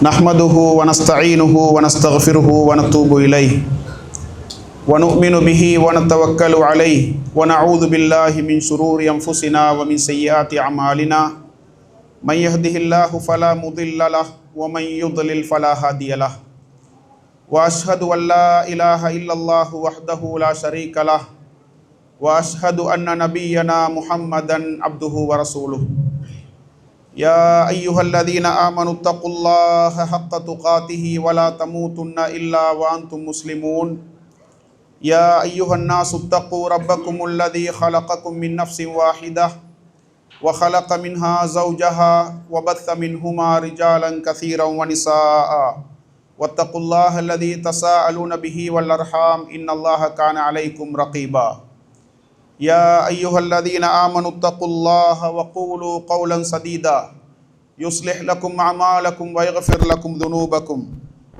நஹ்மதுஹு வனஸ்தஈனுஹு வனஸ்தக்ஃபிருஹு வனத்தூபு இலைஹ் வனுஅ்மினு பிஹி வனதவக்கலு அலைஹ் வனஊது பில்லாஹி மின் ஷுரூரி அன்ஃபுஸினா வ மின் ஸய்யிஆத்தி அமாலினா மன் யஹ்திஹில்லாஹு ஃபலா முதில்ல லஹு வ மன் யுض்லில் ஃபலா ஹாதிய லஹு வ அஷ்ஹது அன் லா இலாஹ இல்லல்லாஹு வஹ்தஹு லா ஷரீக லஹு வ அஷ்ஹது அன்ன நபிய்யனா முஹம்மதன் அப்துஹு வ ரசூலுஹு யா அய்யுஹல்லதீன ஆமனு தக்குல்லாஹ ஹக்க துகாத்திஹி வலா தமூதுன்ன இல்லா வ அன்தும் முஸ்லிமூன் யா அய்யுஹன்னாஸு தக்கு ரப்பக்குமுல்லதீ ஹலகக்கும் மின் நஃப்ஸின் வாஹிதஹ் வ ஹலக மின்ஹா ஸௌஜஹா வ பத்த மின்ஹுமா ரிஜாலன் கஸீரன் வ நிஸாஅ வத்தக்குல்லாஹ அல்லதீ தஸாஅலூன பிஹி வல் அர்ஹாம் இன்னல்லாஹ கான அலைக்கும் ரகீபா யா அய்யுஹல்லதீன ஆமனு தக்குல்லாஹ வ கூலு கௌலன் சதீதா யுஸ்லிஹ் லக்கும் அமாலக்கும் வ யக்ஃபிர் லக்கும் துனூபக்கும்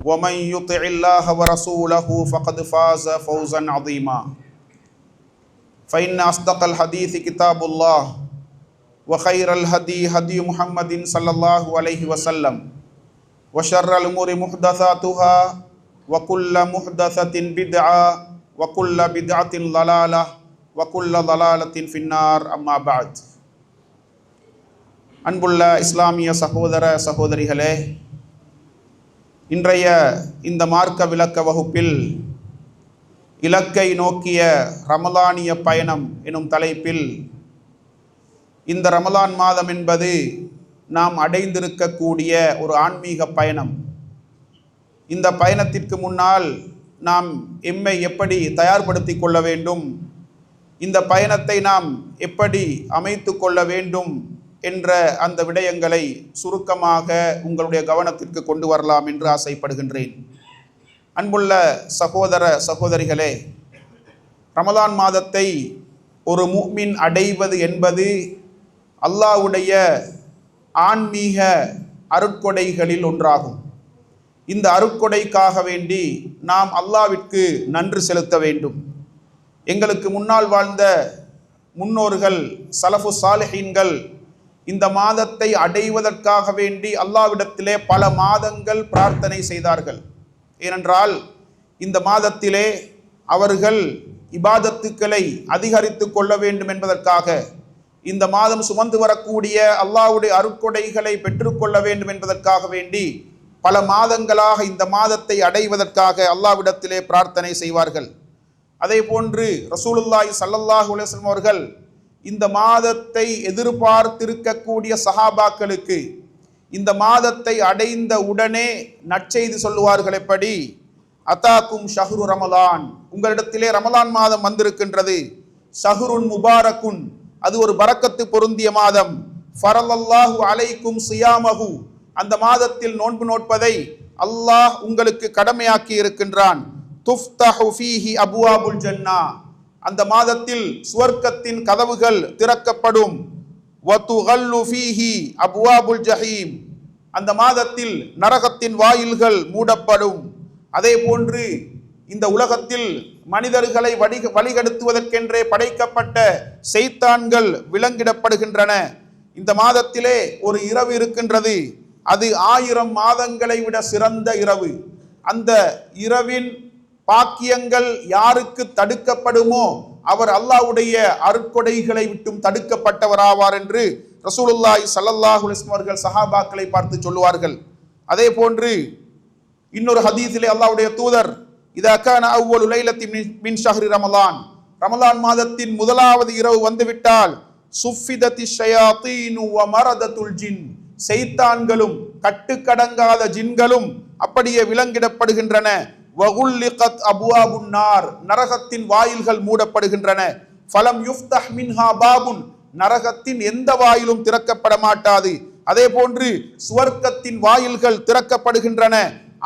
வ மன் யுத்திஇல்லாஹ வ ரசூலஹு ஃபகத் ஃபாஸ ஃபௌஸன் அதீமா ஃபஇன்ன அஸ்தகல் ஹதீஸி கிதாபுல்லாஹ் வ கைரல் ஹதீ ஹதீ முஹம்மதின் ஸல்லல்லாஹு அலைஹி வஸல்லம் வ ஷர்ரல் உமூரி முஹ்தஸாத்துஹா வ குல்ல முஹ்தஸத்தின் பித்ஆ வ குல்ல பித்அத்தின் ضلالة வகுல்ல தலாலத்தின் ஃபின்னார் அம்மா பஅத். அன்புள்ள இஸ்லாமிய சகோதர சகோதரிகளே, இன்றைய இந்த மார்க்க விளக்க வகுப்பில் இலக்கை நோக்கிய ரமலானிய பயணம் எனும் தலைப்பில் இந்த ரமலான் மாதம் என்பது நாம் அடைந்திருக்கக்கூடிய ஒரு ஆன்மீக பயணம். இந்த பயணத்திற்கு முன்னால் நாம் எம்மை எப்படி தயார்படுத்தி கொள்ள வேண்டும், இந்த பயணத்தை நாம் எப்படி அமைத்து கொள்ள வேண்டும் என்ற அந்த விடயங்களை சுருக்கமாக உங்களுடைய கவனத்திற்கு கொண்டு வரலாம் என்று ஆசைப்படுகின்றேன். அன்புள்ள சகோதர சகோதரிகளே, ரமலான் மாதத்தை ஒரு முஃமின் அடைவது என்பது அல்லாஹ்வுடைய ஆன்மீக அருட்கொடைகளில் ஒன்றாகும். இந்த அருட்கொடைக்காக வேண்டி நாம் அல்லாஹ்விற்கு நன்றி செலுத்த வேண்டும். எங்களுக்கு முன்னால் வாழ்ந்த முன்னோர்கள் சலஃபு சாலிஹீன்கள் இந்த மாதத்தை அடைவதற்காக வேண்டி அல்லாஹ்விடத்திலே பல மாதங்கள் பிரார்த்தனை செய்தார்கள். ஏனென்றால் இந்த மாதத்திலே அவர்கள் இபாதத்துக்களை அதிகரித்து கொள்ள வேண்டும் என்பதற்காக, இந்த மாதம் சுமந்து வரக்கூடிய அல்லாஹ்வுடைய அருட்கொடைகளை பெற்றுக்கொள்ள வேண்டும் என்பதற்காக வேண்டி பல மாதங்களாக இந்த மாதத்தை அடைவதற்காக அல்லாஹ்விடத்திலே பிரார்த்தனை செய்வார்கள். அதே போன்று ரசூலுல்லாஹி ஸல்லல்லாஹு அலைஹி வஸல்லம் அவர்கள் இந்த மாதத்தை எதிர்பார்த்திருக்கக்கூடிய சஹாபாக்களுக்கு இந்த மாதத்தை அடைந்த உடனே நற்செய்தி சொல்லுவார்கள். எப்படி? அதாக்கும் ஷஹ்ரு ரமலான், உங்களிடத்திலே ரமலான் மாதம் வந்திருக்கின்றது. ஷஹ்ருன் முபாரக்குன், அது ஒரு பரக்கத்து பொருந்திய மாதம். ஃபரலல்லாஹு அலைக்கும் சியாமஹு, அந்த மாதத்தில் நோன்பு நோட்பதை அல்லாஹ் உங்களுக்கு கடமையாக்கி இருக்கின்றான். துஃப்தஹு ஃபீஹி அபுவாபுல் ஜன்னா, அந்த மாதத்தில் சுவர்க்கத்தின் கதவுகள் திறக்கப்படும். வதுகல்லு ஃபீஹி அபுவாபுல் ஜஹீம், அந்த மாதத்தில் நரகத்தின் வாயில்கள் மூடப்படும். அதே போன்று இந்த உலகத்தில் மனிதர்களை வழிகெடுத்துவதற்கென்றே படைக்கப்பட்ட ஷைத்தான்கள் விலங்கிடப்படுகின்றன. இந்த மாதத்திலே ஒரு இரவு இருக்கின்றது, அது 1000 மாதங்களை விட சிறந்த இரவு. அந்த இரவின் பாக்கியங்கள் யாருக்கு தடுக்கப்படுமோ அவர் அல்லாஹ்வுடைய அருட்கொடைகளை விட்டும் தடுக்கப்பட்டவராவார் என்று ரசூலுல்லாஹி ஸல்லல்லாஹு அலைஹி வஸல்லம் அவர்கள் சஹாபாக்களை பார்த்து சொல்லுவார்கள். அதே போன்று இன்னொரு ஹதீஸிலே அல்லாஹ்வுடைய தூதர், இதா கான அவ்வலு லைலத்தின் மின் ஷஹ்ரி ரமலான், ரமலான் மாதத்தின் முதலாவது இரவு வந்துவிட்டால் சுஃபிதத்தி ஷயாத்தீனு வ மரதத்துல் ஜின், ஷைத்தான்களும் கட்டுக்கடங்காத ஜின்களும் அப்படியே விலங்கிடப்படுகின்றன. வகுல்லிகத் அபுவாபுன் நார், நரகத்தின் வாயில்கள் மூடப்படுகின்றன. ஃபலம் யுஃப்தஹ் மின்ஹா பாபுன், நரகத்தின் எந்த வாயிலும் திறக்கப்பட மாட்டாது. அதே போன்று சுவர்க்கத்தின் வாயில்கள் திறக்கப்படுகின்றன,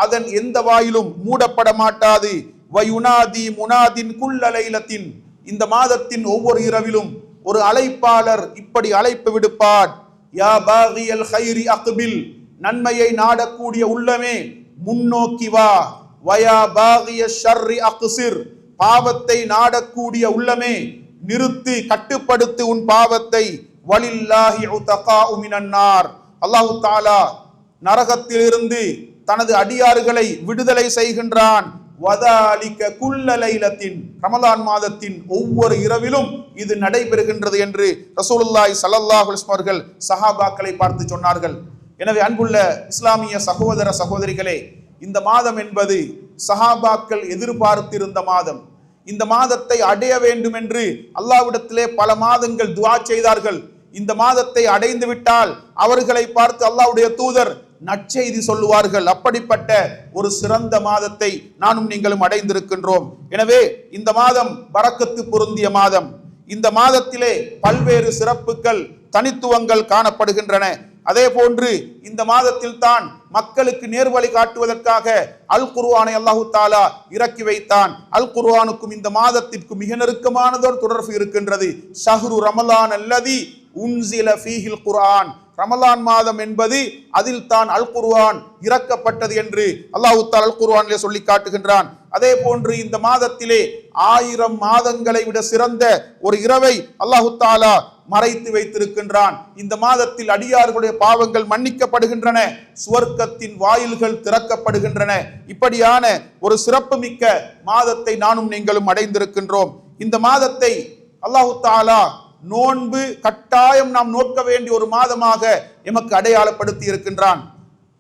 அதன் எந்த வாயிலும் மூடப்பட மாட்டாது. வயுனாதி முனாதின் குல்ல லைலத்தின், இந்த மாதத்தின் ஒவ்வொரு இரவிலும் ஒரு அழைப்பாளர் இப்படி அழைப்பு விடுப்பார். யா பாகியல் கைரி அக்பில், நன்மையை நாடக்கூடிய உள்ளமே முன்னோக்கி வா. வயா பாகிய ஷர்ரி அக்சிர், பாவத்தை நாடக்கூடிய உள்ளமே நிறுத்து, கட்டுப்படுத்து உன் பாவத்தை. வலில்லாஹி உதகாஉ மினன் நார், அல்லாஹ் தஆலா நரகத்திலிருந்து தனது அடியார்களை விடுதலை செய்கின்றான். வதாலிக குல்ல லைலத்தின், ரமலான் மாதத்தின் ஒவ்வொரு இரவிலும் இது நடைபெறுகின்றது என்று ரசூலுல்லாஹி ஸல்லல்லாஹு அலைஹி வஸல்லம் அவர்கள் சஹாபாக்களை பார்த்து சொன்னார்கள். எனவே அன்புள்ள இஸ்லாமிய சகோதர சகோதரிகளே, இந்த மாதம் என்பது சஹாபாக்கள் எதிர்பார்த்திருந்த மாதம். இந்த மாதத்தை அடைய வேண்டும் என்று அல்லாஹ்விடத்திலே பல மாதங்கள் துஆ செய்தார்கள். இந்த மாதத்தை அடைந்து விட்டால் அவர்களை பார்த்து அல்லாஹ்வுடைய தூதர் நற்செய்தி சொல்லுவார்கள். அப்படிப்பட்ட ஒரு சிறந்த மாதத்தை நானும் நீங்களும் அடைந்திருக்கின்றோம். எனவே இந்த மாதம் பரக்கத்து பொருந்திய மாதம். இந்த மாதத்திலே பல்வேறு சிறப்புகள், தனித்துவங்கள் காணப்படுகின்றன. அதே போன்று இந்த மாதத்தில் தான் மக்களுக்கு நேர்வழி காட்டுவதற்காக அல் குர்ஆனை அல்லாஹு தாலா இறக்கி வைத்தான். அல் குர்ஆனுக்கும் இந்த மாதத்திற்கும் மிக நெருக்கமானதோர் தொடர்பு இருக்கின்றது. ஷஹ்ரு ரமலான் அல்லதி உன்சில ஃபீஹில் குர்ஆன், ரமலான் மாதம் என்பது அதில் தான் அல் குர்ஆன் இறக்கப்பட்டது என்று அல்லாஹ் தஆலா அல் குர்ஆனிலே சொல்லி காட்டுகின்றான். அதே போன்று இந்த மாதத்திலே 1000 மாதங்களை விட சிறந்த ஒரு இரவை அல்லாஹ் தஆலா மறைத்து வைத்திருக்கின்றான். இந்த மாதத்தில் அடியார்களுடைய பாவங்கள் மன்னிக்கப்படுகின்றன, சுவர்க்கத்தின் வாயில்கள் திறக்கப்படுகின்றன. இப்படியான ஒரு சிறப்புமிக்க மாதத்தை நானும் நீங்களும் அடைந்திருக்கின்றோம். இந்த மாதத்தை அல்லாஹ் தஆலா நோன்பு கட்டாயம் நாம் நோக்க வேண்டிய ஒரு மாதமாக எமக்கு அடையாளப்படுத்தி இருக்கின்றான்.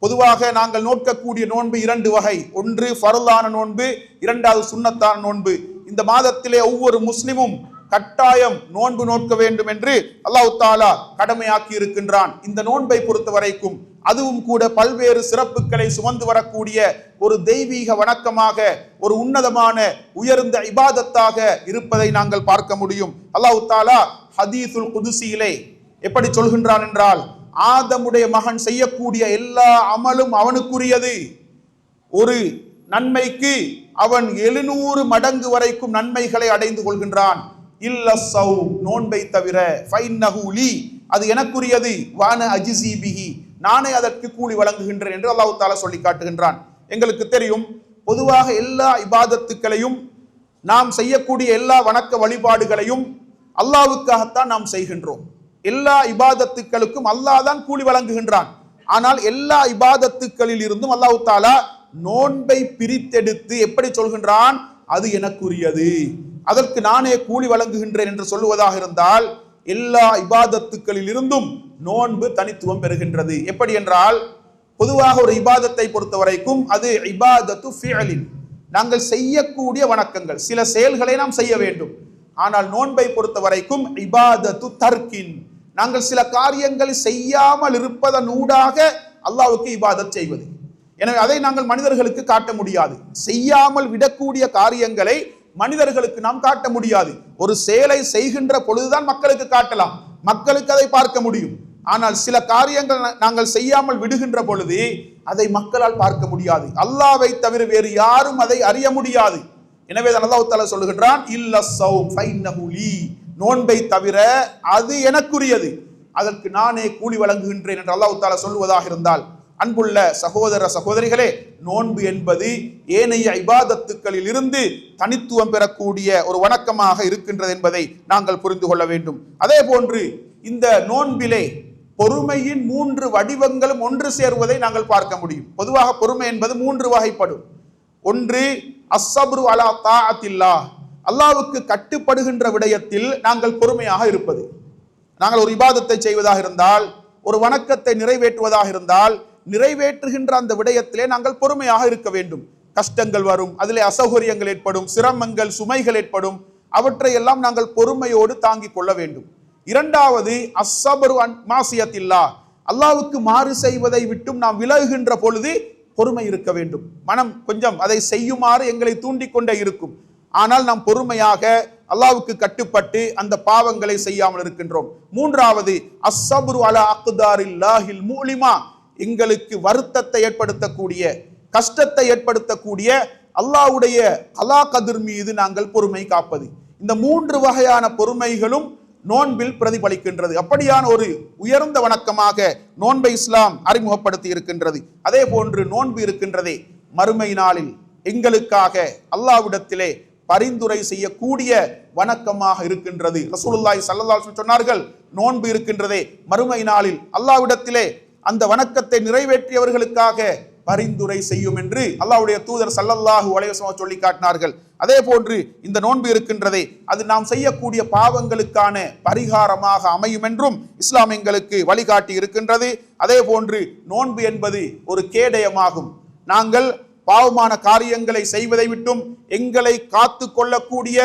பொதுவாக நாங்கள் நோக்கக்கூடிய நோன்பு 2 வகை. ஒன்று ஃபர்லான நோன்பு, இரண்டாவது சுன்னத்தான நோன்பு. இந்த மாதத்திலே ஒவ்வொரு முஸ்லிமும் கட்டாயம் நோன்பு நோக்க வேண்டும் என்று அல்லாஹ் தஆலா கடமையாக்கி இருக்கின்றான். இந்த நோன்பை பொறுத்த வரைக்கும் அதுவும் கூட பல்வேறு சிறப்புகளை சுமந்து வரக்கூடிய ஒரு தெய்வீக வணக்கமாக, ஒரு உன்னதமான உயர்ந்த இபாதத்தாக இருப்பதை நாங்கள் பார்க்க முடியும். அல்லாஹ் தஆலா ஹதீஸுல் குதுசியிலே எப்படி சொல்கின்றான் என்றால், ஆதமுடைய மகன் செய்யக்கூடிய எல்லா அமலும் அவனுக்குரியது. ஒரு நன்மைக்கு அவன் 700 மடங்கு வரைக்கும் நன்மைகளை அடைந்து கொள்கின்றான். இல்ல ஸௌம், நோன்பை தவிர, ஃபைன்னஹு லீ, அது எனக்குரியது, வான அஜ்ஸி பிஹி, நானே அதற்கு கூலி வழங்குகின்றேன் என்று அல்லாஹ் தஆலா சொல்லி காட்டுகின்றான். எங்களுக்கு தெரியும், பொதுவாக எல்லா இபாதத்துக்களையும், நாம் செய்யக்கூடிய எல்லா வணக்க வழிபாடுகளையும் அல்லாஹ்வுக்காகத்தான் நாம் செய்கின்றோம். எல்லா இபாதத்துக்களுக்கும் அல்லாஹ் தான் கூலி வழங்குகின்றான். ஆனால் எல்லா இபாதத்துக்களில் இருந்தும் அல்லாஹ் தஆலா நோன்பை பிரித்தெடுத்து எப்படி சொல்கின்றான், அது எனக்குரியது, அதற்கு நானே கூலி வழங்குகின்றேன் என்று சொல்லுவதாக இருந்தால், எல்லா இபாதத்துக்களில் இருந்தும் நோன்பு தனித்துவம் பெறுகின்றது. எப்படி என்றால், பொதுவாக ஒரு இபாதத்தை பொறுத்த வரைக்கும் அது இபாதத்து ஃபிஅலின், நாங்கள் செய்யக்கூடிய வணக்கங்கள், சில செயல்களை நாம் செய்ய வேண்டும். ஆனால் நோன்பை பொறுத்த வரைக்கும் இபாதத்து தர்கின், நாங்கள் சில காரியங்களை செய்யாமல் இருப்பதன் ஊடாக அல்லாஹ்வுக்கு இபாதத் செய்வது. எனவே அதை நாங்கள் மனிதர்களுக்கு காட்ட முடியாது. செய்யாமல் விடக்கூடிய காரியங்களை மனிதர்களுக்கு நாம் காட்ட முடியாது. ஒரு செயலை செய்கின்ற பொழுதுதான் மக்களுக்கு காட்டலாம், மக்களுக்கு அதை பார்க்க முடியும். ஆனால் சில காரியங்கள் நாங்கள் செய்யாமல் விடுகின்ற பொழுது அதை மக்களால் பார்க்க முடியாது. அல்லாஹ்வை தவிர வேறு யாரும் அதை அறிய முடியாது. எனவே அல்லாஹ் தஆலா சொல்லுகின்றான், இல்ல ஸௌம் ஃபைன்னஹு லீ, நோன்பை தவிர அது எனக்குரியது, அதற்கு நானே கூலி வழங்குகின்றேன் என்று அல்லாஹ் தஆலா சொல்வதாக இருந்தால், அன்புள்ள சகோதர சகோதரிகளே, நோன்பு என்பது ஏனைய இபாதத்துக்களில் இருந்து தனித்துவம் பெறக்கூடிய ஒரு வணக்கமாக இருக்கின்றது என்பதை நாங்கள் புரிந்து கொள்ள வேண்டும். அதே போன்று இந்த நோன்பிலே பொறுமையின் 3 வடிவங்களும் ஒன்று சேர்வதை நாங்கள் பார்க்க முடியும். பொதுவாக பொறுமை என்பது 3 வகைப்படும். ஒன்று அஸ்ஸப்ரு அலா தாஅத்தில்லாஹ், அல்லாஹ்வுக்கு கட்டுப்படுகின்ற விடயத்தில் நாங்கள் பொறுமையாக இருப்பது. நாங்கள் ஒரு இபாதத்தை செய்வதாக இருந்தால், ஒரு வணக்கத்தை நிறைவேற்றுவதாக இருந்தால், நிறைவேற்றுகின்ற அந்த விடயத்திலே நாங்கள் பொறுமையாக இருக்க வேண்டும். கஷ்டங்கள் வரும், அதிலே அசௌகரியங்கள் ஏற்படும், சிரமங்கள், சுமைகள் ஏற்படும், அவற்றை எல்லாம் நாங்கள் பொறுமையோடு தாங்கிக் கொள்ள வேண்டும். இரண்டாவது அஸ்ஸப்ரு அன் மாசியத்தில்லாஹ், அல்லாஹ்வுக்கு மாறு செய்வதை விட்டும் நாம் விலகுகின்ற பொழுது பொறுமை இருக்க வேண்டும். மனம் கொஞ்சம் அதை செய்யுமாறு எங்களை தூண்டிக் கொண்டே இருக்கும். ஆனால் நாம் பொறுமையாக அல்லாஹ்வுக்கு கட்டுப்பட்டு அந்த பாவங்களை செய்யாமல் இருக்கின்றோம். மூன்றாவது அஸ்ஸப்ரு அலா அக்தாரில்லாஹில் முலிமா, எங்களுக்கு வருத்தத்தை ஏற்படுத்தக்கூடிய, கஷ்டத்தை ஏற்படுத்தக்கூடிய அல்லாஹ்வுடைய அலா கதிர் மீது நாங்கள் பொறுமை காப்பது. இந்த 3 வகையான பொறுமைகளும் நோன்பில் பிரதிபலிக்கின்றது. அப்படியான ஒரு உயர்ந்த வணக்கமாக நோன்பை இஸ்லாம் அறிமுகப்படுத்தி இருக்கின்றது. அதே போன்று நோன்பு இருக்கின்றதே மறுமை நாளில் எங்களுக்காக அல்லாஹ்விடத்திலே பரிந்துரை செய்யக்கூடிய வணக்கமாக இருக்கின்றது. ரசூலுல்லாஹி ஸல்லல்லாஹு அலைஹி வஸல்லம் சொன்னார்கள், நோன்பு இருக்கின்றதே மறுமை நாளில் அல்லாஹ்விடத்திலே அந்த வணக்கத்தை நிறைவேற்றியவர்களுக்காக பரிந்துரை செய்யும் என்று அல்லாஹ்வுடைய தூதர் ஸல்லல்லாஹு அலைஹி வஸல்லம் சொல்லி காட்டினார்கள். அதே போன்று இந்த நோன்பு இருக்கின்றதே, அது நாம் செய்யக்கூடிய பாவங்களுக்கான பரிகாரமாக அமையும் என்றும் இஸ்லாம் எங்களுக்கு வழிகாட்டி இருக்கின்றது. அதே போன்று நோன்பு என்பது ஒரு கேடயமாகும். நாங்கள் பாவமான காரியங்களை செய்வதை விட்டும் எங்களை காத்து கொள்ளக்கூடிய,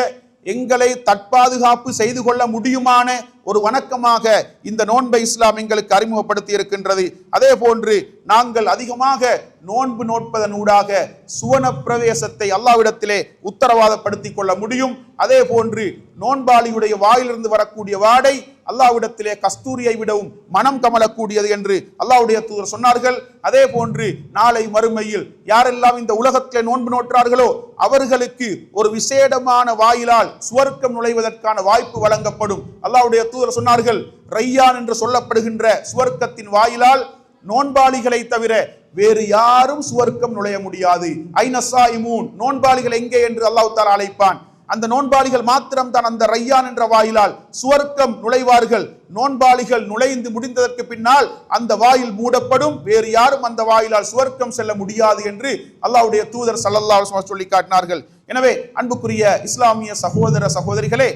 எங்களை தற்பாதுகாப்பு செய்து கொள்ள முடியுமான ஒரு வணக்கமாக இந்த நோன்பை இஸ்லாம் எங்களுக்கு அறிமுகப்படுத்தி இருக்கின்றது. அதே போன்று நாங்கள் அதிகமாக நோன்பு நோட்பதன் ஊடாக சுவன பிரவேசத்தை அல்லாஹ்விடத்திலே உத்தரவாதப்படுத்திக் கொள்ள முடியும். அதே போன்று நோன்பாளியுடைய வாயிலிருந்து வரக்கூடிய வாடை அல்லாஹ்விடத்திலே கஸ்தூரியை விடவும் மனம் கமலக்கூடியது என்று அல்லாஹ்வுடைய தூதர் சொன்னார்கள். அதே போன்று நாளை மறுமையில் யாரெல்லாம் இந்த உலகத்திலே நோன்பு நோற்றார்களோ அவர்களுக்கு ஒரு விசேடமான வாயிலால் சுவர்க்கம் நுழைவதற்கான வாய்ப்பு வழங்கப்படும். அல்லாஹ்வுடைய தூதர் சொன்னார்கள், ரையான் என்று சொல்லப்படுகின்ற சுவர்க்கத்தின் வாயிலால் நோன்பாளிகளை தவிர வேறு யாரும் சுவர்க்கம் நுழைய முடியாது. ஐன ஸாயிமூன், நோன்பாளிகள் எங்கே என்று அல்லாஹ் தஆலா அழைப்பான். அந்த நோன்பாளிகள் மாத்திரம் தான் அந்த ரையான் என்ற வாயிலால் சுவர்க்கம் நுழைவார்கள். நோன்பாளிகள் நுழைந்து முடிந்ததற்கு பின்னால் அந்த வாயில் மூடப்படும், வேறு யாரும் அந்த வாயிலால் சுவர்க்கம் செல்ல முடியாது என்று அல்லாஹ்வுடைய தூதர் ஸல்லல்லாஹு அலைஹி வஸல்லம் சொல்லி காட்டினார்கள். எனவே அன்புக்குரிய இஸ்லாமிய சகோதர சகோதரிகளே,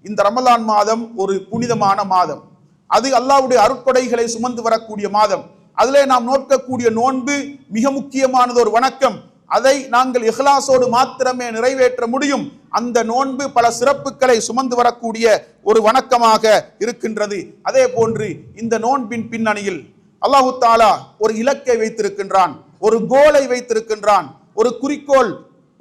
இந்த ரமலான் மாதம் ஒரு புனிதமான மாதம். அது அல்லாஹ்வுடைய அருட்கொடைகளை சுமந்து வரக்கூடிய மாதம். அதிலே நாம் நோக்கக்கூடிய நோன்பு மிக முக்கியமானது, ஒரு வணக்கம். அதை நாங்கள் இஹ்லாஸோடு மாத்திரமே நிறைவேற்ற முடியும். அந்த நோன்பு பல சிறப்புகளை சுமந்து வரக்கூடிய ஒரு வணக்கமாக இருக்கின்றது. அதே போன்று இந்த நோன்பின் பின்னணியில் அல்லாஹு தஆலா ஒரு இலக்கை வைத்திருக்கின்றான், ஒரு கோலை வைத்திருக்கின்றான், ஒரு குறிக்கோள்,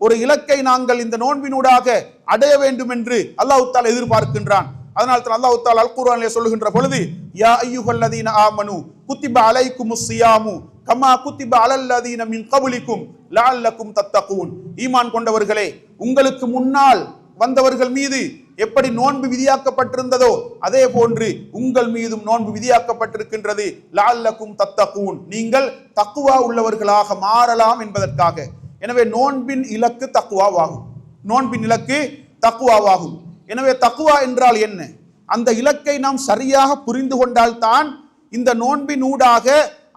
ஒரு இலக்கை நாங்கள் இந்த நோன்பினூடாக அடைய வேண்டும் என்று அல்லாஹ் தஆலா எதிர்பார்க்கின்றான். அதனால் தான் அல்லாஹ் தஆலா அல் குர்ஆனிலே சொல்லுகின்ற பொழுது, யா அய்யுஹல்லதீன ஆமனு குத்திப அலைக்குமுஸ் ஸியாமு கமா குத்திப அலல்லதீன மின் கப்லிக்கும் லஅல்லக்கும் தத்தகூன். ஈமான் கொண்டவர்களே, உங்களுக்கு முன்னால் வந்தவர்கள் மீது எப்படி நோன்பு விதியாக்கப்பட்டிருந்ததோ அதே போன்று உங்கள் மீதும் நோன்பு விதியாக்கப்பட்டிருக்கின்றது. லஅல்லக்கும் தத்தகூன், நீங்கள் தக்வா உள்ளவர்களாக மாறலாம் என்பதற்காக. எனவே நோன்பின் இலக்கு தக்வாவாகும். நோன்பின் இலக்கு தக்வாவாகும். எனவே தக்வா என்றால் என்ன? அந்த இலக்கை நாம் சரியாக புரிந்து கொண்டால்தான் இந்த நோன்பின் ஊடாக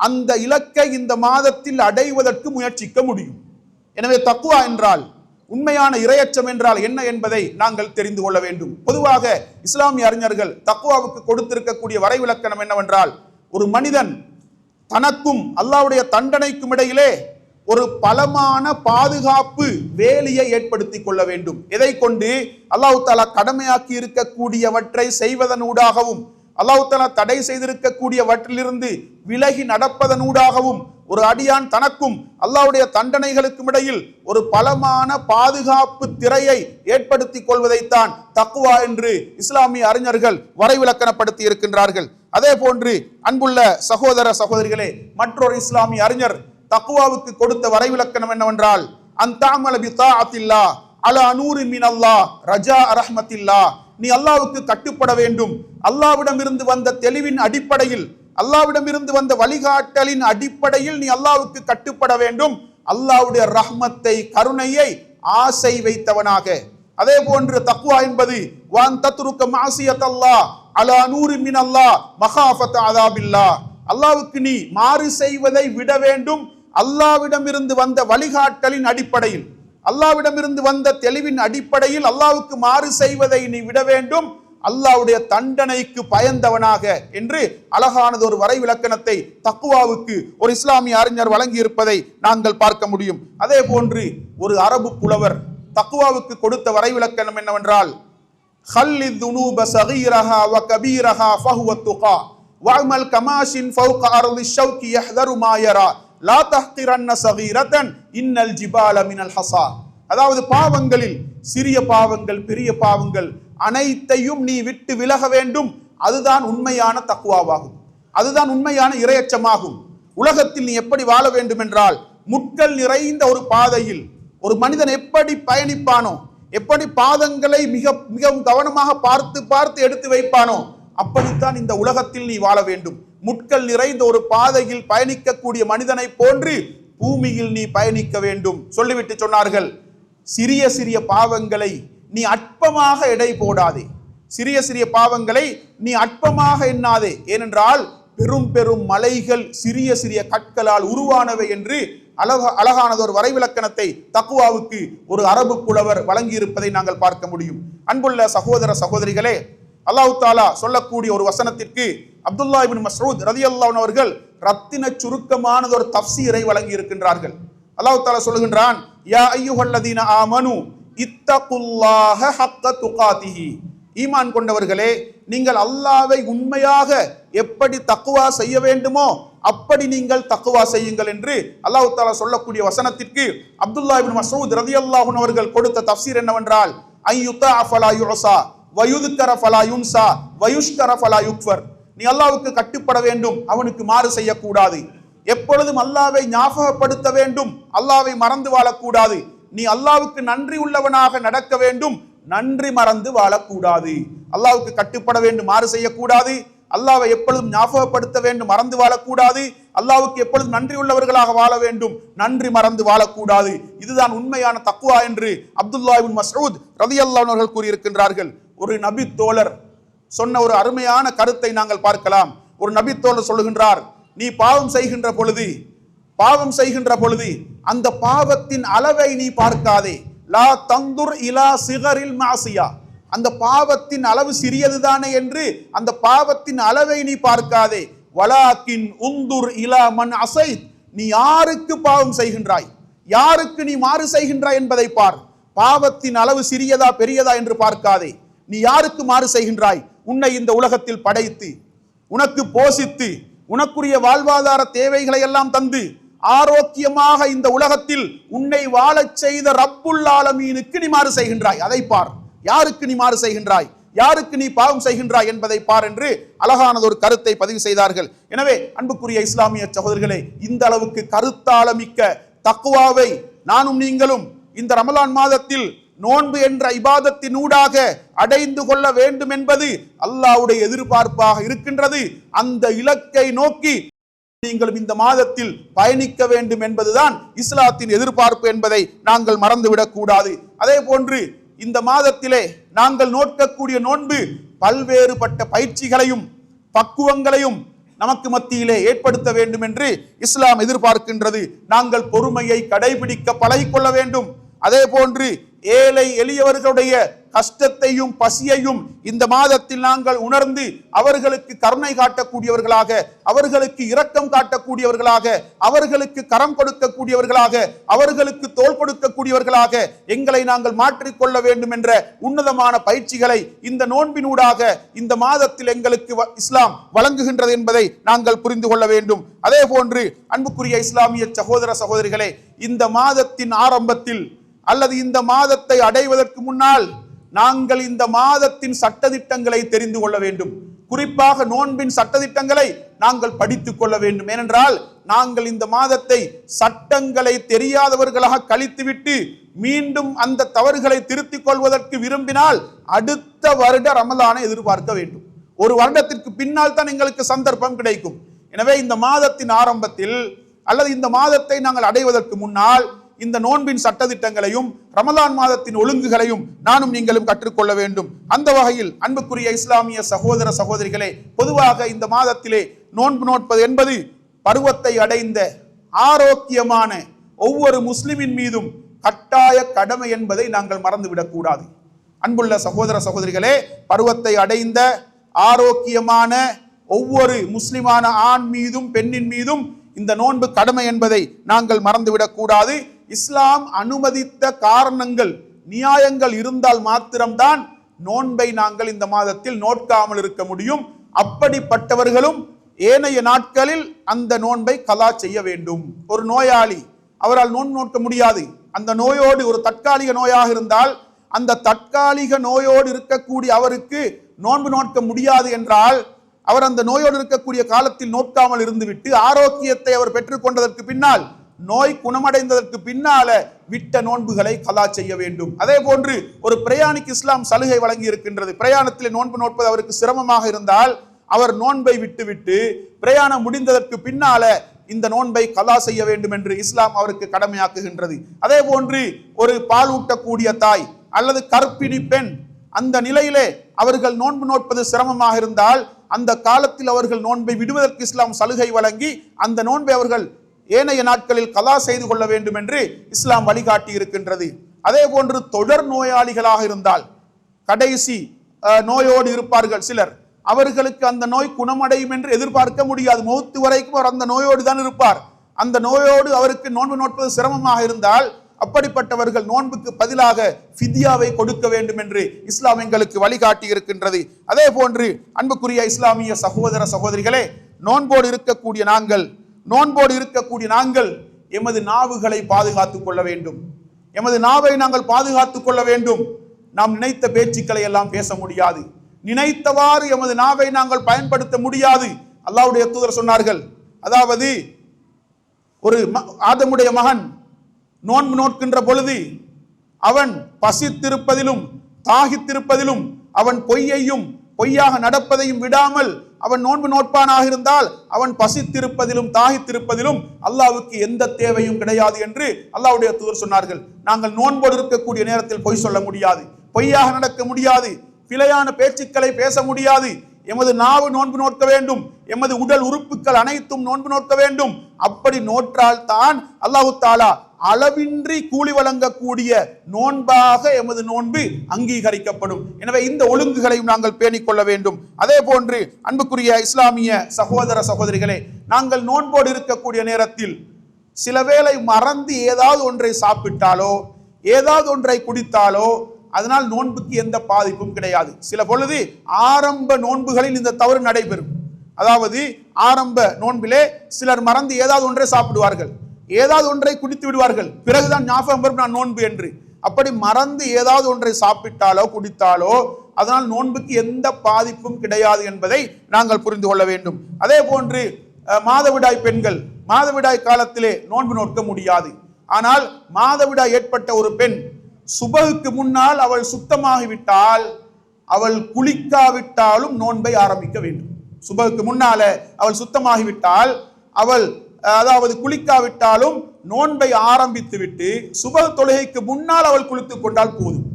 அந்த இலக்கை இந்த மாதத்தில் அடைவதற்கு முயற்சிக்க முடியும். எனவே தக்வா என்றால், உண்மையான இறையச்சம் என்றால் என்ன என்பதை நாங்கள் தெரிந்து கொள்ள வேண்டும். பொதுவாக இஸ்லாமிய அறிஞர்கள் தக்வாவுக்கு கொடுத்திருக்கக்கூடிய வரைவிலக்கணம் என்னவென்றால், ஒரு மனிதன் தனக்கும் அல்லாஹ்வுடைய தண்டனைக்கும் இடையிலே ஒரு பலமான பாதுகாப்பு வேலியை ஏற்படுத்தி கொள்ள வேண்டும். எதை கொண்டு? அல்லாஹ் தஆலா கடமையாக்கி இருக்கக்கூடியவற்றை செய்வதனூடாகவும் அல்லாஹ் தஆலா தடை செய்திருக்கக்கூடியவற்றிலிருந்து விலகி நடப்பதனூடாகவும் ஒரு அடியான் தனக்கும் அல்லாஹ்வுடைய தண்டனைகளுக்கும் இடையில் ஒரு பலமான பாதுகாப்பு திரையை ஏற்படுத்தி கொள்வதைத்தான் தக்வா என்று இஸ்லாமிய அறிஞர்கள் வரைவிலக்கணப்படுத்தி இருக்கின்றார்கள். அதே போன்று அன்புள்ள சகோதர சகோதரிகளே, மற்றொரு இஸ்லாமிய அறிஞர் தக்வாவுக்கு கொடுத்த வரைவிலக்கணம் என்னவென்றால், அன்தஅமல பிதாஅத்தில்லாஹ் அலா நூரின் மினல்லாஹ் ரஜா ரஹ்மத்தில்லாஹ், நீ அல்லாஹ்வுக்கு கட்டுப்பட வேண்டும். அல்லாஹ்விடம் இருந்து வந்த தெளிவின் அடிப்படையில், அல்லாஹ்விடம் இருந்து வந்த வழிகாட்டலின் அடிப்படையில் நீ அல்லாஹ்வுக்கு கட்டுப்பட வேண்டும். அல்லாஹ்வுடைய ரஹ்மத்தை, கருணையை ஆசை வைத்தவனாக. அதே போன்று தக்வா என்பது வான் தத்ருக மஅசியத்தல்லாஹ் அலா நூரின் மினல்லாஹ் மகாஃபத அஸாபில்லாஹ், அல்லாஹ்வுக்கு நீ மாறு செய்வதை விட வேண்டும். அல்லாஹ்விடம் இருந்து வந்த வழிகாட்டலின் அடிப்படையில், அல்லாஹ்விடம் இருந்து வந்த தெளிவின் அடிப்படையில் அல்லாஹ்வுக்கு மாறு செய்வதை நீ விட வேண்டும். அல்லாஹ்வுடைய தண்டனைக்கு பயந்தவனாக என்று அழகானது ஒரு வரைவிலக்கணத்தை தக்வாவுக்கு ஒரு இஸ்லாமிய அறிஞர் வழங்கி இருப்பதை நாங்கள் பார்க்க முடியும். அதே போன்று ஒரு அரபு புலவர் தக்வாவுக்கு கொடுத்த வரைவிலக்கணம் என்னவென்றால், ஹல்லி துனூப ஸகீரஹா வ கபீரஹா ஃபஹுவ துகா வஅமல் கமாஷின் ஃபௌக அர்தி ஷௌகி யஹ்தரு மா யரா லா தஹ்கிரன்ன ஸகீரதன் இன்னல் ஜிபால மினல் ஹஸா. அதாவது பாவங்களில் சிறிய பாவங்கள், பெரிய பாவங்கள் அனைத்தையும் நீ விட்டு விலக வேண்டும். அதுதான் உண்மையான தக்வாவாகும், அதுதான் உண்மையான இறையச்சமாகும். உலகத்தில் நீ எப்படி வாழ வேண்டும் என்றால், முட்கள் நிறைந்த ஒரு பாதையில் ஒரு மனிதன் எப்படி பயணிப்பானோ, எப்படி பாதங்களை மிக மிகவும் கவனமாக பார்த்து பார்த்து எடுத்து வைப்பானோ, அப்படித்தான் இந்த உலகத்தில் நீ வாழ வேண்டும். முட்கள் நிறைந்த ஒரு பாதையில் பயணிக்கக்கூடிய மனிதனை போன்று பூமியில் நீ பயணிக்க வேண்டும். சொல்லிவிட்டு சொன்னார்கள், சிறிய சிறிய பாவங்களை நீ அற்பமாக எடை போடாதே, சிறிய சிறிய பாவங்களை நீ அற்பமாக எண்ணாதே. ஏனென்றால் பெரும் பெரும் மலைகள் சிறிய சிறிய கற்களால் உருவானவை என்று அழகானதொரு வரைவிலக்கணத்தை தக்குவாவுக்கு ஒரு அரபு புலவர் வழங்கி இருப்பதை நாங்கள் பார்க்க முடியும். அன்புள்ள சகோதர சகோதரிகளே, அல்லாஹ் தாலா சொல்லக்கூடிய ஒரு வசனத்திற்கு அப்துல்லா இப்னு மஸ்ஊத் ரலியல்லாஹு அன்ஹு அவர்கள் ரத்தின சுருக்கமானது ஒரு தஃப்சீரை வழங்கி இருக்கின்றார்கள். அல்லாஹ் தாலா சொல்லுகின்றான், யா அய்யுஹல்லதீன ஆமனு இத்தகுல்லாஹ ஹக்க துகாதிஹி, ஈமான் கொண்டவர்களே, நீங்கள் அல்லாஹ்வை உண்மையாக எப்படி தக்வா செய்ய வேண்டுமோ அப்படி நீங்கள் தக்வா செய்யுங்கள் என்று அல்லாஹ் தஆலா சொல்லக்கூடிய வசனத்திற்கு அப்துல்லா இப்னு மஸ்ஊத் ரலியல்லாஹு அன்ஹு அவர்கள் கொடுத்த தஃப்சீர் என்னவென்றால், ஐயுதா ஃபலா யுஸா வயுத்கர ஃபலா யுன்சா வயுஷ்கர ஃபலா யுக்ஃபர், நீ அல்லாஹ்வுக்கு கட்டுப்பட வேண்டும், அவனுக்கு மாறு செய்யக்கூடாது, எப்பொழுதும் அல்லாஹ்வை ஞாபகப்படுத்த வேண்டும், அல்லாஹ்வை மறந்து வாழக்கூடாது, நீ அல்லாஹ்வுக்கு நன்றி உள்ளவனாக நடக்க வேண்டும், நன்றி மறந்து வாழக்கூடாது. அல்லாஹ்வுக்கு கட்டுப்பட வேண்டும், மாறு செய்யக்கூடாது, அல்லாஹ்வை எப்பொழுதும் ஞாபகப்படுத்த வேண்டும், மறந்து வாழக்கூடாது, அல்லாஹ்வுக்கு எப்பொழுதும் நன்றி உள்ளவர்களாக வாழ வேண்டும், நன்றி மறந்து வாழக்கூடாது. இதுதான் உண்மையான தக்வா என்று அப்துல்லா இப்னு மஸ்ஊத் ரலியல்லாஹு அன்ஹு அவர்கள் கூறியிருக்கின்றார்கள். ஒரு நபி தோழர் சொன்ன ஒரு அருமையான கருத்தை நாங்கள் பார்க்கலாம். ஒரு நபி தோழர் சொல்லுகின்றார், நீ பாவம் செய்கின்ற பொழுது அந்த பாவத்தின் அளவை நீ பார்க்காதே, லா தந்துர் இலா சிகரில் மாசியா, அந்த பாவத்தின் அளவு சிறியதுதானே என்று அந்த பாவத்தின் அளவை நீ பார்க்காதே, வலாக்கின் உந்துர் இலா மன் அஸைத், நீ யாருக்கு பாவம் செய்கின்றாய், யாருக்கு நீ மாறு செய்கின்றாய் என்பதை பார். பாவத்தின் அளவு சிறியதா பெரியதா என்று பார்க்காதே, நீ யாருக்கு மாறு செய்கின்றாய். உன்னை இந்த உலகத்தில் படைத்து, உனக்கு போஷித்து, உனக்குரிய வாழ்வாதார தேவைகளை எல்லாம் தந்து ஆரோக்கியமாக இந்த உலகத்தில் உன்னை வாழச் செய்த ரப்புல் ஆலமீனுக்கு நீ மாறு செய்கின்றாய், அதை பார். யாருக்கு நீ மாறு செய்கின்றாய், யாருக்கு நீ பாவம் செய்கின்றாய் என்பதை பார் என்று அழகானது ஒரு கருத்தை பதிவு செய்தார்கள். எனவே அன்புக்குரிய இஸ்லாமிய சகோதரர்களே, இந்த அளவுக்கு கருத்தாளமிக்க தக்வாவை நானும் நீங்களும் இந்த ரமலான் மாதத்தில் நோன்பு என்ற இபாதத்தினூடாக அடைந்து கொள்ள வேண்டும் என்பது அல்லாஹ்வுடைய எதிர்பார்ப்பாக இருக்கின்றது. அந்த இலக்கை நோக்கி நீங்களும் இந்த மாதத்தில் பயணிக்க வேண்டும் என்பதுதான் இஸ்லாத்தின் எதிர்பார்ப்பு என்பதை நாங்கள் மறந்துவிடக் கூடாது. அதே போன்று இந்த மாதத்திலே நாங்கள் நோக்கக்கூடிய நோன்பு பல்வேறுபட்ட பயிற்சிகளையும் பக்குவங்களையும் நமக்கு மத்தியிலே ஏற்படுத்த வேண்டும் என்று இஸ்லாம் எதிர்பார்க்கின்றது. நாங்கள் பொறுமையை கடைபிடிக்க பழகிக்கொள்ள வேண்டும். அதே போன்று ஏழை எளியவர்களுடைய கஷ்டத்தையும் பசியையும் இந்த மாதத்தில் நாங்கள் உணர்ந்து அவர்களுக்கு கருணை காட்டக்கூடியவர்களாக, அவர்களுக்கு இரக்கம் காட்டக்கூடியவர்களாக, அவர்களுக்கு கரம் கொடுக்கக்கூடியவர்களாக, அவர்களுக்கு தோள் கொடுக்கக்கூடியவர்களாக எங்களை நாங்கள் மாற்றிக்கொள்ள வேண்டும் என்ற உன்னதமான பயிற்சிகளை இந்த நோன்பினூடாக இந்த மாதத்தில் எங்களுக்கு இஸ்லாம் வழங்குகின்றது என்பதை நாங்கள் புரிந்து கொள்ள வேண்டும். அதே போன்று அன்புக்குரிய இஸ்லாமிய சகோதர சகோதரிகளே, இந்த மாதத்தின் ஆரம்பத்தில் அல்லது இந்த மாதத்தை அடைவதற்கு முன்னால் நாங்கள் இந்த மாதத்தின் சட்டதிட்டங்களை தெரிந்து கொள்ள வேண்டும். குறிப்பாக நோன்பின் சட்டதிட்டங்களை நாங்கள் படித்துக் கொள்ள வேண்டும். ஏனென்றால் நாங்கள் இந்த மாதத்தை சட்டங்களை தெரியாதவர்களாக கழித்துவிட்டு மீண்டும் அந்த தவறுகளை திருத்திக் கொள்வதற்கு விரும்பினால் அடுத்த வருட ரமலானை எதிர்பார்க்க வேண்டும். ஒரு வருடத்திற்கு பின்னால் தான் எங்களுக்கு சந்தர்ப்பம் கிடைக்கும். எனவே இந்த மாதத்தின் ஆரம்பத்தில் அல்லது இந்த மாதத்தை நாங்கள் அடைவதற்கு முன்னால் இந்த நோன்பின் சட்டதிட்டங்களையும் ரமலான் மாதத்தின் ஒழுங்குகளையும் நானும் நீங்களும் கற்றுக்கொள்ள வேண்டும். அந்த வகையில் அன்புக்குரிய இஸ்லாமிய சகோதர சகோதரிகளே, பொதுவாக இந்த மாதத்திலே நோன்பு நோட்பது என்பது பருவத்தை அடைந்த ஆரோக்கியமான ஒவ்வொரு முஸ்லிமின் மீதும் கட்டாய கடமை என்பதை நாங்கள் மறந்துவிடக் கூடாது. அன்புள்ள சகோதர சகோதரிகளே, பருவத்தை அடைந்த ஆரோக்கியமான ஒவ்வொரு முஸ்லிமான ஆண் மீதும் பெண்ணின் மீதும் இந்த நோன்பு கடமை என்பதை நாங்கள் மறந்துவிடக் கூடாது. இஸ்லாம் அனுமதித்த காரணங்கள் நியாயங்கள் இருந்தால் மாத்திரம்தான் நோன்பை நாங்கள் இந்த மாதத்தில் நோட்காமல் இருக்க முடியும். அப்படிப்பட்டவர்களும் ஏனைய நாட்களில் அந்த நோன்பை கலா செய்ய வேண்டும். ஒரு நோயாளி அவரால் நோன்பு நோக்க முடியாது, அந்த நோயோடு ஒரு தற்காலிக நோயாக இருந்தால் அந்த தற்காலிக நோயோடு இருக்கக்கூடிய அவருக்கு நோன்பு நோக்க முடியாது என்றால் அவர் அந்த நோயோடு இருக்கக்கூடிய காலத்தில் நோக்காமல் இருந்துவிட்டு ஆரோக்கியத்தை அவர் பெற்றுக்கொண்டதற்கு பின்னால், நோய் குணமடைந்ததற்கு பின்னால விட்ட நோன்புகளை கலா செய்ய வேண்டும். அதே போன்று ஒரு பிரயாணிக்கு இஸ்லாம் சலுகை வழங்கி இருக்கின்றது. பிரயாணத்தில் நோன்பு நோட்பது அவருக்கு சிரமமாக இருந்தால் அவர் நோன்பை விட்டுவிட்டு பிரயாணம் முடிந்ததற்கு பின்னால இந்த நோன்பை கலா செய்ய வேண்டும் என்று இஸ்லாம் அவருக்கு கடமையாக்குகின்றது. அதே போன்று ஒரு பாலூட்டக்கூடிய தாய் அல்லது கர்ப்பிணி பெண், அந்த நிலையிலே அவர்கள் நோன்பு நோட்பது சிரமமாக இருந்தால் அந்த காலத்தில் அவர்கள் நோன்பை விடுவதற்கு இஸ்லாம் சலுகை வழங்கி அந்த நோன்பை அவர்கள் ஏனைய நாட்களில் கலா செய்து கொள்ள வேண்டும் என்று இஸ்லாம் வழிகாட்டி இருக்கின்றது. அதே போன்று தொடர் நோயாளிகளாக இருந்தால், கடைசி நோயோடு இருப்பார்கள் சிலர், அவர்களுக்கு அந்த நோய் குணமடையும் என்று எதிர்பார்க்க முடியாது. மௌத்து வரைக்கும் அவர் அந்த நோயோடு தான் இருப்பார். அந்த நோயோடு அவருக்கு நோன்பு நோட்பது சிரமமாக இருந்தால் அப்படிப்பட்டவர்கள் நோன்புக்கு பதிலாக ஃபித்யாவை கொடுக்க வேண்டும் என்று இஸ்லாம் எங்களுக்கு வழிகாட்டி இருக்கின்றது. அதே போன்று அன்புக்குரிய இஸ்லாமிய சகோதர சகோதரிகளே, நோன்போடு இருக்கக்கூடிய நாங்கள் எமது நாவுகளை பாதுகாத்துக் கொள்ள வேண்டும். எமது நாவை நாங்கள் பாதுகாத்துக் கொள்ள வேண்டும். நாம் நினைத்த பேச்சுக்களை எல்லாம் பேச முடியாது. நினைத்தவாறு எமது நாவை நாங்கள் பயன்படுத்த முடியாது. அல்லாஹ்வுடைய தூதர் சொன்னார்கள், அதாவது ஒரு ஆதமுடைய மகன் நோன்பு நோட்கின்ற பொழுது அவன் பசித்திருப்பதிலும் தாகித்திருப்பதிலும் அவன் பொய்யாக நடப்பதையும் விடாமல் அவன் நோன்பு நோட்பானாக இருந்தால் அவன் பசித்திருப்பதிலும் தாகித்திருப்பதிலும் அல்லாஹ்வுக்கு எந்த தேவையும் கிடையாது என்று அல்லாஹ்வுடைய தூதர் சொன்னார்கள். நாங்கள் நோன்போடு இருக்கக்கூடிய நேரத்தில் பொய் சொல்ல முடியாது, பொய்யாக நடக்க முடியாது, பிழையான பேச்சுக்களை பேச முடியாது. எமது நாவு நோன்பு நோக்க வேண்டும், எமது உடல் உறுப்புகள் அனைத்தும் நோன்பு நோக்க வேண்டும். அப்படி நோற்றால் தான் அல்லாஹ் தஆலா அளவின்றி கூலி வழங்கக்கூடிய நோன்பாக எமது நோன்பு அங்கீகரிக்கப்படும். எனவே இந்த ஒழுங்குகளையும் நாங்கள் பேணிக் கொள்ள வேண்டும். அதே போன்று அன்புக்குரிய இஸ்லாமிய சகோதர சகோதரிகளே, நாங்கள் நோன்போடு இருக்கக்கூடிய நேரத்தில் சில வேளை மறந்து ஏதாவது ஒன்றை சாப்பிட்டாலோ ஏதாவது ஒன்றை குடித்தாலோ அதனால் நோன்புக்கு எந்த பாதிப்பும் கிடையாது. சில பொழுது ஆரம்ப நோன்புகளில் இந்த தவறு நடைபெறும். அதாவது ஆரம்ப நோன்பிலே சிலர் மறந்து ஏதாவது ஒன்றை சாப்பிடுவார்கள், ஏதாவது ஒன்றை குடித்து விடுவார்கள், பிறகுதான் ஞாபகம் வரும் நான் நோன்பு என்று. அப்படி மறந்து ஏதாவது ஒன்றை சாப்பிட்டாலோ குடித்தாலோ அதனால் நோன்புக்கு எந்த பாதிப்பும் கிடையாது என்பதை நாங்கள் புரிந்து கொள்ள வேண்டும். அதே போன்று மாதவிடாய் பெண்கள் மாதவிடாய் காலத்திலே நோன்பு நோக்க முடியாது. ஆனால் மாதவிடாய் ஏற்பட்ட ஒரு பெண் சுபகுக்கு முன்னால் அவள் சுத்தமாகிவிட்டால் அவள் குளிக்காவிட்டாலும் நோன்பை ஆரம்பிக்க வேண்டும். சுபகுக்கு முன்னால அவள் சுத்தமாகிவிட்டால் அவள் அதாவது குளிக்காவிட்டாலும் நோன்பை ஆரம்பித்து விட்டு சுபகு தொழுகைக்கு முன்னால் அவள் குளித்துக் கொண்டால் போதும்.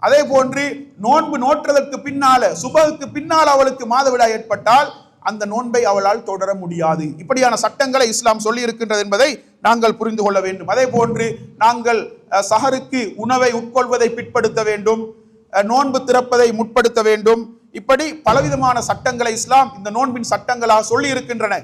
அதே போன்று நோன்பு நோற்றதற்கு பின்னால சுபகுக்கு பின்னால் அவளுக்கு மாதவிடாய் ஏற்பட்டால் அந்த நோன்பை அவளால் தொடர முடியாது. இப்படியான சட்டங்களை இஸ்லாம் சொல்லி இருக்கின்றது என்பதை நாங்கள் புரிந்து கொள்ள வேண்டும். அதே போன்று நாங்கள் சஹருக்கு உணவை உட்கொள்வதை பிற்படுத்த வேண்டும், நோன்பு திறப்பதை முற்படுத்த வேண்டும். இப்படி பலவிதமான சட்டங்களை இஸ்லாம் இந்த நோன்பின் சட்டங்களாக சொல்லி இருக்கின்றன.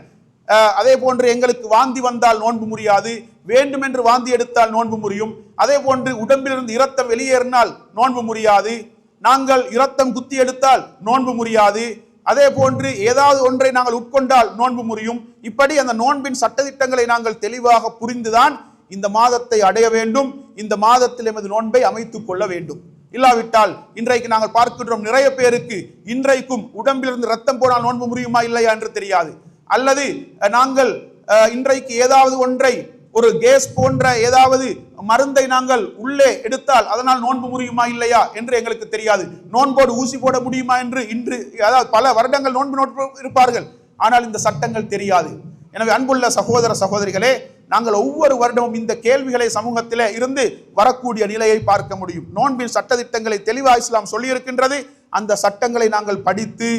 அதே போன்று எங்களுக்கு வாந்தி வந்தால் நோன்பு முறியாது, வேண்டுமென்று வாந்தி எடுத்தால் நோன்பு முறியும். அதே போன்று உடம்பிலிருந்து இரத்தம் வெளியேறினால் நோன்பு முறியாது, நாங்கள் இரத்தம் குத்தி எடுத்தால் நோன்பு முறியாது. அதே போன்று ஏதாவது ஒன்றை நாங்கள் உட்கொண்டால் நோன்பு முறியும். இப்படி அந்த நோன்பின் சட்டதிட்டங்களை நாங்கள் தெளிவாக புரிந்துதான் இந்த மாதத்தை அடைய வேண்டும், இந்த மாதத்தில் எமது நோன்பை அமைத்துக் கொள்ள வேண்டும். இல்லாவிட்டால் இன்றைக்கு நாங்கள் பார்க்கின்றோம், நிறைய பேருக்கு இன்றைக்கும் உடம்பிலிருந்து ரத்தம் போனால் நோன்பு முறியுமா இல்லையா என்று தெரியாது. அல்லது நாங்கள் இன்றைக்கு ஏதாவது ஒன்றை ஒரு கேஸ் போன்ற ஏதாவது மருந்தை நாங்கள் உள்ளே எடுத்தால் அதனால் நோன்பு முறியுமா இல்லையா என்று எங்களுக்கு தெரியாது. நோன்போடு ஊசி போட முடியுமா என்று இன்று அதாவது பல வருடங்கள் நோன்பு இருப்பார்கள், ஆனால் இந்த சட்டங்கள் தெரியாது. எனவே அன்புள்ள சகோதர சகோதரிகளே, நாங்கள் ஒவ்வொரு வருடமும் இந்த கேள்விகளை சமூகத்திலே இருந்து வரக்கூடிய நிலையை பார்க்க முடியும். நோன்பின் சட்டதிட்டங்களை தெளிவாக இஸ்லாம் சொல்லி இருக்கின்றது. அந்த சட்டங்களை நாங்கள் படித்து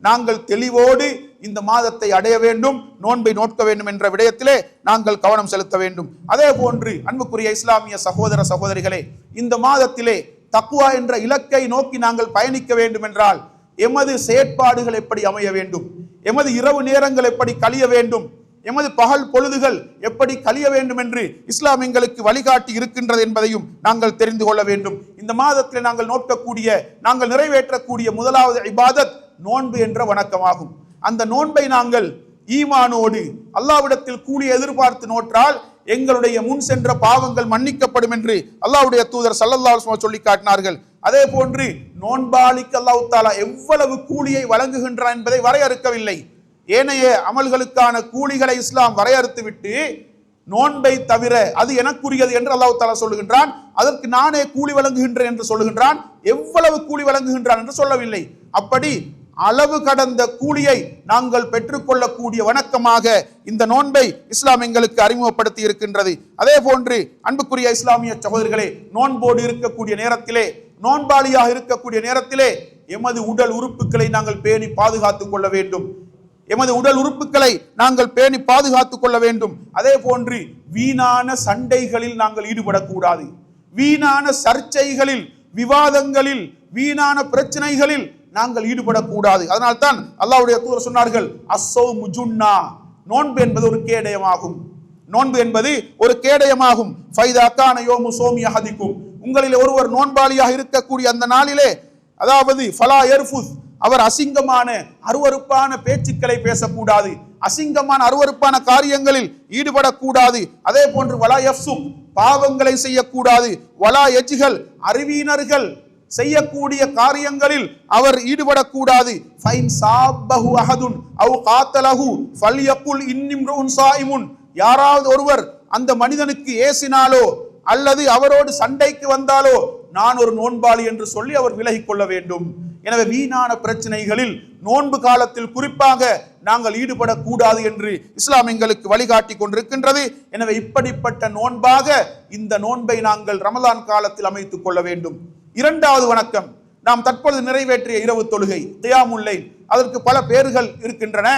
நாங்கள் தெளிவோடு இந்த மாதத்தை அடைய வேண்டும், நோன்பை நோக்க வேண்டும் என்ற விடயத்திலே நாங்கள் கவனம் செலுத்த வேண்டும். அதே போன்று அன்புக்குரிய இஸ்லாமிய சகோதர சகோதரிகளே, இந்த மாதத்திலே தக்வா என்ற இலக்கை நோக்கி நாங்கள் பயணிக்க வேண்டும் என்றால் எமது செயற்பாடுகள் எப்படி அமைய வேண்டும், எமது இரவு நேரங்கள் எப்படி கழிய வேண்டும், எமது பகல் பொழுதுகள் எப்படி கழிய வேண்டும் என்று இஸ்லாம் எங்களுக்கு வழிகாட்டி இருக்கின்றது என்பதையும் நாங்கள் தெரிந்து கொள்ள வேண்டும். இந்த மாதத்தில் நாங்கள் நோக்கக்கூடிய நாங்கள் நிறைவேற்றக்கூடிய முதலாவது இபாதத் நோன்பு என்ற வணக்கமாகும். அந்த நோன்பை நாங்கள் ஈமானோடு அல்லாஹ்விடத்தில் கூலியை எதிர்பார்த்து நோற்றால் எங்களுடைய முன் சென்ற பாவங்கள் மன்னிக்கப்படும் என்று அல்லாஹ்வுடைய தூதர் ஸல்லல்லாஹு அலைஹி வஸல்லம் சொல்லி காட்டினார்கள். அதே போன்று நோன்பாளிக்கு அல்லாஹ் தஆலா எவ்வளவு கூலியை வழங்குகின்றான் என்பதை வரையறுக்கவில்லை. ஏனைய அமல்களுக்கான கூலிகளை இஸ்லாம் வரையறுத்து விட்டு நோன்பை தவிர அது எனக்குரியது என்று அல்லாஹ் தஆலா சொல்லுகின்றான். அதற்கு நானே கூலி வழங்குகின்றேன் என்று சொல்லுகின்றான். எவ்வளவு கூலி வழங்குகின்றான் என்று சொல்லவில்லை. அப்படி அளவு கடந்த கூலியை நாங்கள் பெற்றுக்கொள்ளக்கூடிய வணக்கமாக இந்த நோன்பை இஸ்லாம் எங்களுக்கு அறிமுகப்படுத்தி இருக்கின்றது. அதே போன்று அன்புக்குரிய இஸ்லாமிய சகோதரர்களே, நோன்போடு இருக்கக்கூடிய நேரத்திலே, நோன்பாளியாக இருக்கக்கூடிய நேரத்திலே எமது உடல் உறுப்புகளை நாங்கள் பேணி பாதுகாத்துக் கொள்ள வேண்டும். எமது உடல் உறுப்புகளை நாங்கள் பேணி பாதுகாத்துக் கொள்ள வேண்டும். அதே போன்று வீணான சண்டைகளில் நாங்கள் ஈடுபடக்கூடாது. வீணான சர்ச்சைகளில், விவாதங்களில், வீணான பிரச்சனைகளில் நாங்கள் ஈடுபடக்கூடாது. அதனால்தான் அல்லாஹ்வுடைய தூதர் சொன்னார்கள், அஸ்ஸௌமு ஜுன்னா, நோன்பு என்பது ஒரு கேடயமாகும். நோன்பு என்பது ஒரு கேடயமாகும். ஃபைதா கான யோமு ஸௌமி அஹதிக்கும், உங்களில் ஒருவர் நோன்பாளியாக இருக்கக்கூடிய அந்த நாளிலே, அதாவது ஃபலா யர்ஃபுஸ், அவர் அசிங்கமான அருவருப்பான பேச்சுக்களை பேசக்கூடாது, அசிங்கமான அருவருப்பான காரியங்களில் ஈடுபடக்கூடாது. அதே போன்று வலா யஃப்சுக், பாவங்களை செய்யக்கூடாது. வலா யஜ்ஹல், அறிவீனர்கள் செய்யக்கூடிய காரியங்களில் அவர் ஈடுபடக்கூடாது. ஃபைன் சாப்பஹு அஹதுன் அவ் காத்தலஹு ஃபல்யகுல் இன்னிம்ருன் ஸாயிமுன், யாராவது ஒருவர் அந்த மனிதனுக்கு ஏசினாலோ அல்லது அவரோடு சண்டைக்கு வந்தாலோ நான் ஒரு நோன்பாளி என்று சொல்லி அவர் விலகிக் கொள்ள வேண்டும். எனவே வீணான பிரச்சனைகளில் நோன்பு காலத்தில் குறிப்பாக நாங்கள் ஈடுபடக்கூடாது என்று இஸ்லாம் எங்களுக்கு வழிகாட்டி கொண்டிருக்கின்றது. எனவே இப்படிப்பட்ட நோன்பாக இந்த நோன்பை நாங்கள் ரமலான் காலத்தில் அமைத்துக் கொள்ள வேண்டும். இரண்டாவது வணக்கம், நாம் தற்பொழுது நிறைவேற்றிய இரவு தொழுகை கியாமுல் லைல். அதற்கு பல பெயர்கள் இருக்கின்றன.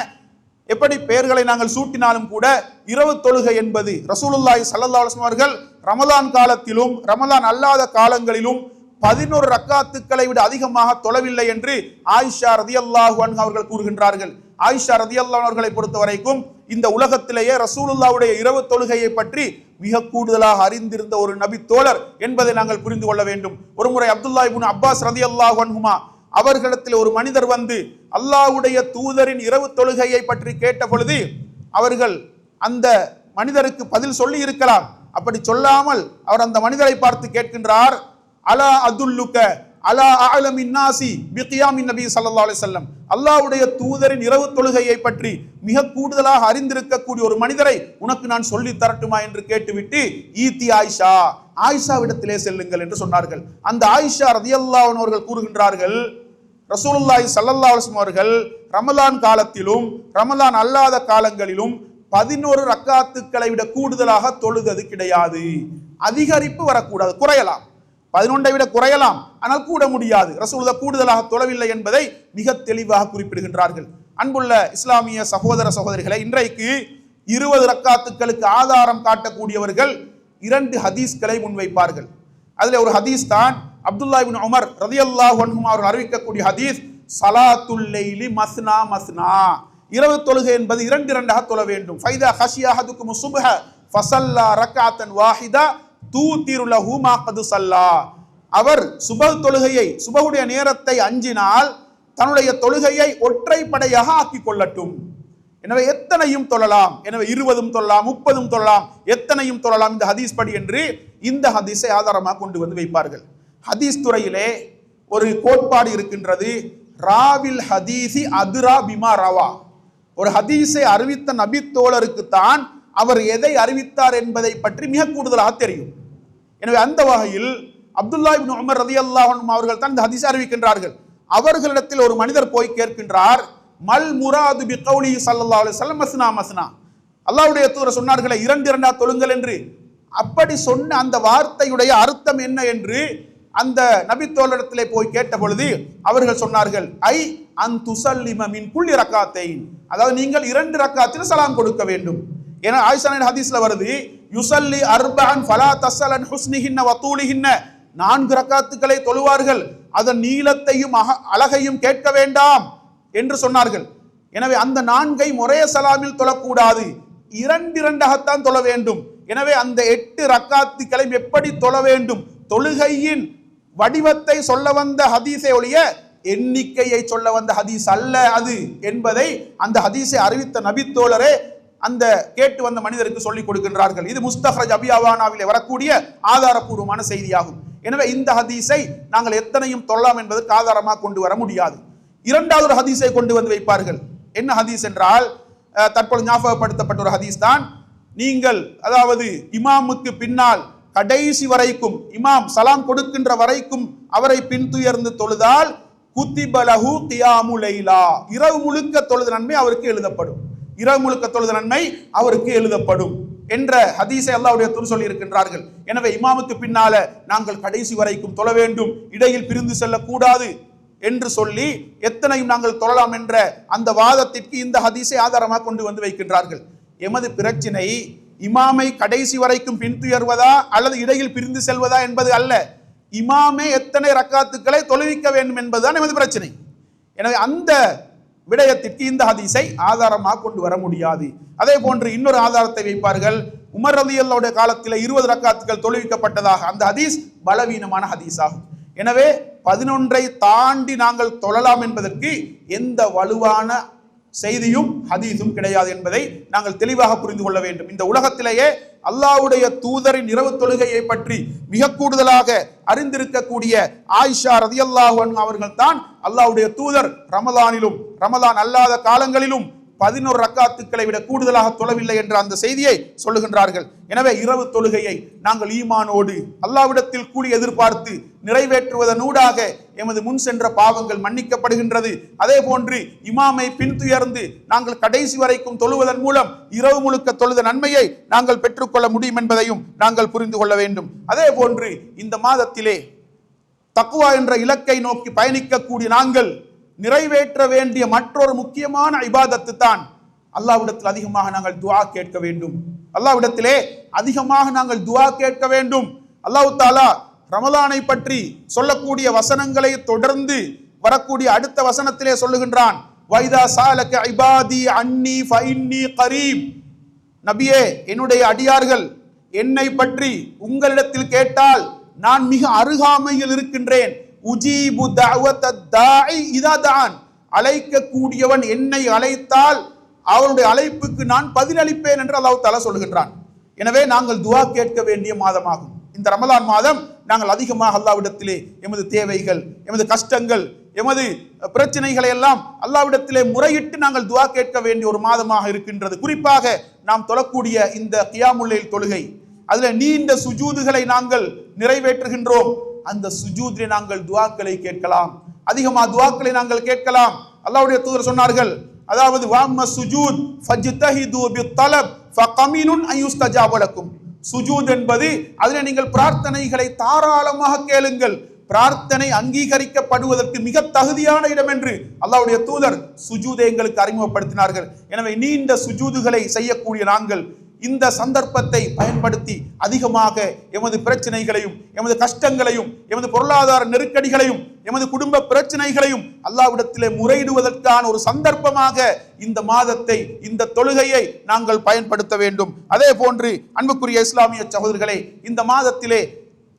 எப்படி பெயர்களை நாங்கள் சூட்டினாலும் கூட இரவு தொழுகை என்பது ரசூலுல்லாஹி ஸல்லல்லாஹு அலைஹி வஸல்லம் அவர்கள் ரமலான் காலத்திலும் ரமலான் அல்லாத காலங்களிலும் 11 ரக்காத்துக்களை விட அதிகமாக தொழவில்லை என்று ஆயிஷா ரதியல்லாஹு அன்ஹா அவர்கள் கூறுகின்றார்கள். ஆயிஷா ரதியல்லாஹு அவர்களை பொறுத்த வரைக்கும் இந்த உலகத்திலேயே ரசூலுல்லாஹ்வுடைய இரவு தொழுகையை பற்றி மிக கூடுதலாக அறிந்திருந்த ஒரு நபி தோழர் என்பதை நாங்கள் புரிந்து கொள்ள வேண்டும். ஒருமுறை அப்துல்லா இப்னு அப்பாஸ் ரதியல்லாஹு அன்ஹுமா அவர்களிடத்தில் ஒரு மனிதர் வந்து அல்லாஹ்வுடைய தூதரின் இரவு தொழுகையை பற்றி கேட்ட பொழுது அவர்கள் அந்த மனிதருக்கு பதில் சொல்லி இருக்கலாம். அப்படி சொல்லாமல் அவர் அந்த மனிதரை பார்த்து கேட்கின்றார், அலா அதுல்லுக அலா அஅலமின் நாசி பிகியாமின் நபி ஸல்லல்லாஹு அலைஹி வஸல்லம், அல்லாஹ்வுடைய தூதரின் இரவு தொழுகையை பற்றி மிக கூடுதலாக அறிந்திருக்கக்கூடிய ஒரு மனிதரை உனக்கு நான் சொல்லி தரட்டுமா என்று கேட்டுவிட்டு ஈத்தி ஆயிஷா, ஆயிஷாவிடத்திலே செல்லுங்கள் என்று சொன்னார்கள். அந்த ஆயிஷா ரதியல்லாஹு அன்ஹா அவர்கள் கூறுகின்றார்கள், ரசூலுல்லாஹி ஸல்லல்லாஹு அலைஹி வஸல்லம் அவர்கள் ரமலான் காலத்திலும் ரமலான் அல்லாத காலங்களிலும் 11 ரக்காத்துக்களை விட கூடுதலாக தொழுதது கிடையாது. அதிகரிப்பு வரக்கூடாது, குறையலாம், 11ஐ விட குறையலாம், ஆனால் கூட முடியாது. ரசூலுல்லாஹ் கூடுதலாக தொழவில்லை என்பதை மிக தெளிவாக குறிப்பிடுகின்றார்கள். அன்புள்ள இஸ்லாமிய சகோதர சகோதரிகளை, இன்றைக்கு 20 ரக்காத்துக்களுக்கு ஆதாரம் காட்டக்கூடியவர்கள் 2 ஹதீஸ்களை முன்வைப்பார்கள். அதில் ஒரு ஹதீஸ் தான் அப்துல்லா இப்னு உமர் ரலியல்லாஹு அன்ஹுமா அவர்கள் அறிவிக்கக்கூடிய ஹதீஸ், ஸலாத்துல் லைலி மஸ்னா மஸ்னா, இரவு தொழுகை என்பது 2 தொழ வேண்டும். ஃபைதா ஹஷியா அஹதுக்கும் சுப்ஹ ஃபஸல்லா ரக்அத்தன் வாஹிதா தூதிரு லஹு மா கது ஸல்லா, அவர் சுபஹ் தொழுகையை, சுபஹுடைய நேரத்தை அஞ்சினால் தன்னுடைய தொழுகையை ஒற்றைப்படையாக ஆக்கிக் கொள்ளட்டும். எனவே எத்தனையும் தொழலாம், எனவே 20 தொழலாம், 30 தொழலாம், எத்தனையும் தொழலாம் இந்த ஹதீஸ் படி என்று இந்த ஹதீஸை ஆதாரமாக கொண்டு வந்து வைப்பார்கள். ஹதீஸ் துறையிலே ஒரு கோட்பாடு இருக்கின்றது, ராவில் ஹதீஸி அதுரா பிமா ரவா. ஒரு ஹதீஸை அறிவித்த நபி தோழருக்கு தான் அவர் எதை அறிவித்தார் என்பதை பற்றி மிக கூடுதலாக தெரியும். எனவே அந்த வகையில் அப்துல்லா இப்னு உமர் ரலியல்லாஹு அன்ஹு அவர்கள் தான் இந்த ஹதீஸை அறிவிக்கின்றார்கள். அவர்களிடத்தில் ஒரு மனிதர் போய் கேட்கின்றார், மல் முராது பி கௌலி ஸல்லல்லாஹு அலைஹி வஸல்லம் மஸ்னா மஸ்னா, அல்லாஹ்வுடைய தூதர் சொன்னார்களே 2 தொழுங்கள் என்று, அப்படி சொன்ன அந்த வார்த்தையுடைய அர்த்தம் என்ன என்று அந்த நபி தோழரிடத்திலே போய் கேட்ட பொழுது அவர்கள் சொன்னார்கள், ஐ அன் துஸல்லிம மின் குல்லி ரக்காத்தைன், அதாவது நீங்கள் 2 ரக்காத்தில் சலாம் கொடுக்க வேண்டும். ஏன்னா ஆயிஷா ஹதீஸ்ல வருது, யுஸல்லி அர்பஅன் ஃபலா தஸலன் ஹுஸ்னிஹின்ன வ தூலிஹின்ன, 4 ரக்காத்துக்களை தொழுவார்கள், அதன் நீளத்தையும் அழகையும் கேட்க வேண்டாம் என்று சொன்னார்கள். எனவே அந்த 4ஐ முறைய சலாமில் தொழக்கூடாது, 2 தொழ வேண்டும். எனவே அந்த 8 ரக்காத்துக்களை எப்படி தொழ வேண்டும், தொழுகையின் வடிவத்தை சொல்ல வந்த ஹதீஸை ஒழிய எண்ணிக்கையை சொல்ல வந்த ஹதீஸ் அல்ல அது என்பதை அந்த ஹதீஸை அறிவித்த நபி தோழரே அந்த கேட்டு வந்த மனிதருக்கு சொல்லிக் கொடுக்கின்றார்கள். இது முஸ்தஹ்ரஜ் அபி அவானாவிலே வரக்கூடிய ஆதாரபூர்வமான செய்தியாகும். எனவே இந்த ஹதீஸை நாங்கள் எத்தனையும் தொழலாம் என்பதற்கு ஆதாரமாக கொண்டு வர முடியாது. 2வது ஒரு ஹதீஸை கொண்டு வந்து வைப்பார்கள். என்ன ஹதீஸ் என்றால், தற்போது ஞாபகப்படுத்தப்பட்ட ஒரு ஹதீஸ் தான், நீங்கள் அதாவது இமாமுக்கு பின்னால் கடைசி வரைக்கும், இமாம் சலாம் கொடுக்கின்ற வரைக்கும் அவரை பின்துயர்ந்து தொழுதால் குத்திப லஹு கியாமுல் லைலா, இரவு முழுக்க தொழுத நன்மை அவருக்கு எழுதப்படும், இரவு முழுக்க தொழுத நன்மை அவருக்கு எழுதப்படும் என்ற ஹதீஸை அல்லாஹ்வுடைய தூதர் சொல்லி இருக்கின்றார்கள். எனவே இமாமுக்கு பின்னால நாங்கள் கடைசி வரைக்கும் தொழ வேண்டும், இடையில் பிரிந்து செல்லக்கூடாது. என்று சொல்லி எத்தனையும் நாங்கள் தொழலாம் என்ற அந்த வாதத்திற்கு இந்த ஹதீஸை ஆதாரமாக கொண்டு வந்து வைக்கின்றார்கள். எமது பிரச்சனை இமாமை கடைசி வரைக்கும் பின்துயர்வதா அல்லது இடையில் பிரிந்து செல்வதா என்பது அல்ல. இமாமே எத்தனை ரக்காத்துக்களை தொழுவிக்க வேண்டும் என்பதுதான் எமது பிரச்சனை. எனவே அந்த விடயத்திற்கு இந்த ஹதீஸை ஆதாரமாக கொண்டு வர முடியாது. அதே போன்று இன்னொரு ஆதாரத்தை வைப்பார்கள். உமர் ரலியல்லாஹு காலத்தில் 20 ரக்காத்துக்கள் தொழுவிக்கப்பட்டதாக. அந்த ஹதீஸ் பலவீனமான ஹதீஸ் ஆகும். எனவே 11ஐ தாண்டி நாங்கள் தொழலாம் என்பதற்கு எந்த வலுவான செய்தியும் ஹதீஸும் கிடையாது என்பதை நாங்கள் தெளிவாக புரிந்து கொள்ள வேண்டும். இந்த உலகத்திலேயே அல்லாஹ்வுடைய தூதரின் இரவு தொழுகையை பற்றி மிக கூடுதலாக அறிந்திருக்கக்கூடிய ஆயிஷா ரலியல்லாஹு அன்ஹா அவர்கள் தான் அல்லாஹ்வுடைய தூதர் ரமலானிலும் ரமலான் அல்லாத காலங்களிலும் 11 ரக்காத்துக்களை விட கூடுதலாக தொழவில்லை என்ற அந்த செய்தியை சொல்லுகின்றார்கள். எனவே இரவு தொழுகையை நாங்கள் ஈமானோடு அல்லாஹ்விடத்தில் கூலி எதிர்பார்த்து நிறைவேற்றுவதனூடாக எமது முன் சென்ற பாவங்கள் மன்னிக்கப்படுகின்றது. அதே போன்று இமாமை பின்துயர்ந்து நாங்கள் கடைசி வரைக்கும் தொழுவதன் மூலம் இரவு முழுக்க தொழுத நன்மையை நாங்கள் பெற்றுக்கொள்ள முடியும் என்பதையும் நாங்கள் புரிந்து கொள்ள வேண்டும். அதே போன்று இந்த மாதத்திலே தக்வா என்ற இலக்கை நோக்கி பயணிக்கக்கூடிய நாங்கள் நிறைவேற்ற வேண்டிய மற்றொரு முக்கியமான இபாதத்து தான் அல்லாஹ்விடத்தில் அதிகமாக நாங்கள் துஆ கேட்க வேண்டும். அல்லாஹ்விடத்திலே அதிகமாக நாங்கள் துஆ கேட்க வேண்டும். அல்லாஹ் தஆலா ரமலானை பற்றி சொல்லக்கூடிய வசனங்களை தொடர்ந்து வரக்கூடிய அடுத்த வசனத்திலே சொல்லுகின்றான். வைதா சாலக இபாதி அன்னி ஃபஇன்னி கரீப். நபியே, என்னுடைய அடியார்கள் என்னை பற்றி உங்களிடத்தில் கேட்டால் நான் மிக அருகாமையில் இருக்கின்றேன். உஜீபு தஅவத்தத் தாஇ இதா தான். அழைக்கக்கூடியவன் என்னை அழைத்தால் அவருடைய அழைப்புக்கு நான் பதிலளிப்பேன் என்று அல்லாஹ் தஆலா சொல்லுகின்றான். எனவே நாங்கள் துஆ கேட்க வேண்டிய மாதமாகும் இந்த ரமலான் மாதம். நாங்கள் அதிகமாக அல்லாஹ்விடத்திலே எமது தேவைகள், எமது கஷ்டங்கள், எமது பிரச்சனைகளை எல்லாம் அல்லாஹ்விடத்திலே முறையிட்டு நாங்கள் துஆ கேட்க வேண்டிய ஒரு மாதமாக இருக்கின்றது. குறிப்பாக நாம் தொழக்கூடிய இந்த கியாமுல் லைல் தொழுகை, அதுல நீண்ட சுஜூதுகளை நாங்கள் நிறைவேற்றுகின்றோம். அந்த சுஜூதிலே நாங்கள் துஆக்களை கேட்கலாம், அதிகமாக துஆக்களை நாங்கள் கேட்கலாம். அல்லாஹ்வுடைய தூதர் சொன்னார்கள், அதாவது வஅம்ம சுஜூத் ஃபஜ்தஹிது பித்தலப் ஃபகமினுன் அயுஸ்தஜாப லக்கும். சுஜூத் என்பது அதிலே நீங்கள் பிரார்த்தனைகளை தாராளமாக கேளுங்கள், பிரார்த்தனை அங்கீகரிக்கப்படுவதற்கு மிக தகுதியான இடம் என்று அல்லாஹ்வுடைய தூதர் சுஜூதை எங்களுக்கு அறிமுகப்படுத்தினார்கள். எனவே நீண்ட சுஜூதுகளை செய்யக்கூடிய நாங்கள் இந்த சந்தர்ப்பத்தை பயன்படுத்தி அதிகமாக எமது பிரச்சனைகளையும், எமது கஷ்டங்களையும், எமது பொருளாதார நெருக்கடிகளையும், எமது குடும்ப பிரச்சனைகளையும் அல்லாஹ்விடத்திலே முறையிடுவதற்கான ஒரு சந்தர்ப்பமாக இந்த மாதத்தை, இந்த தொழுகையை நாங்கள் பயன்படுத்த வேண்டும். அதே போன்று அன்புக்குரிய இஸ்லாமிய சகோதரர்களே, இந்த மாதத்திலே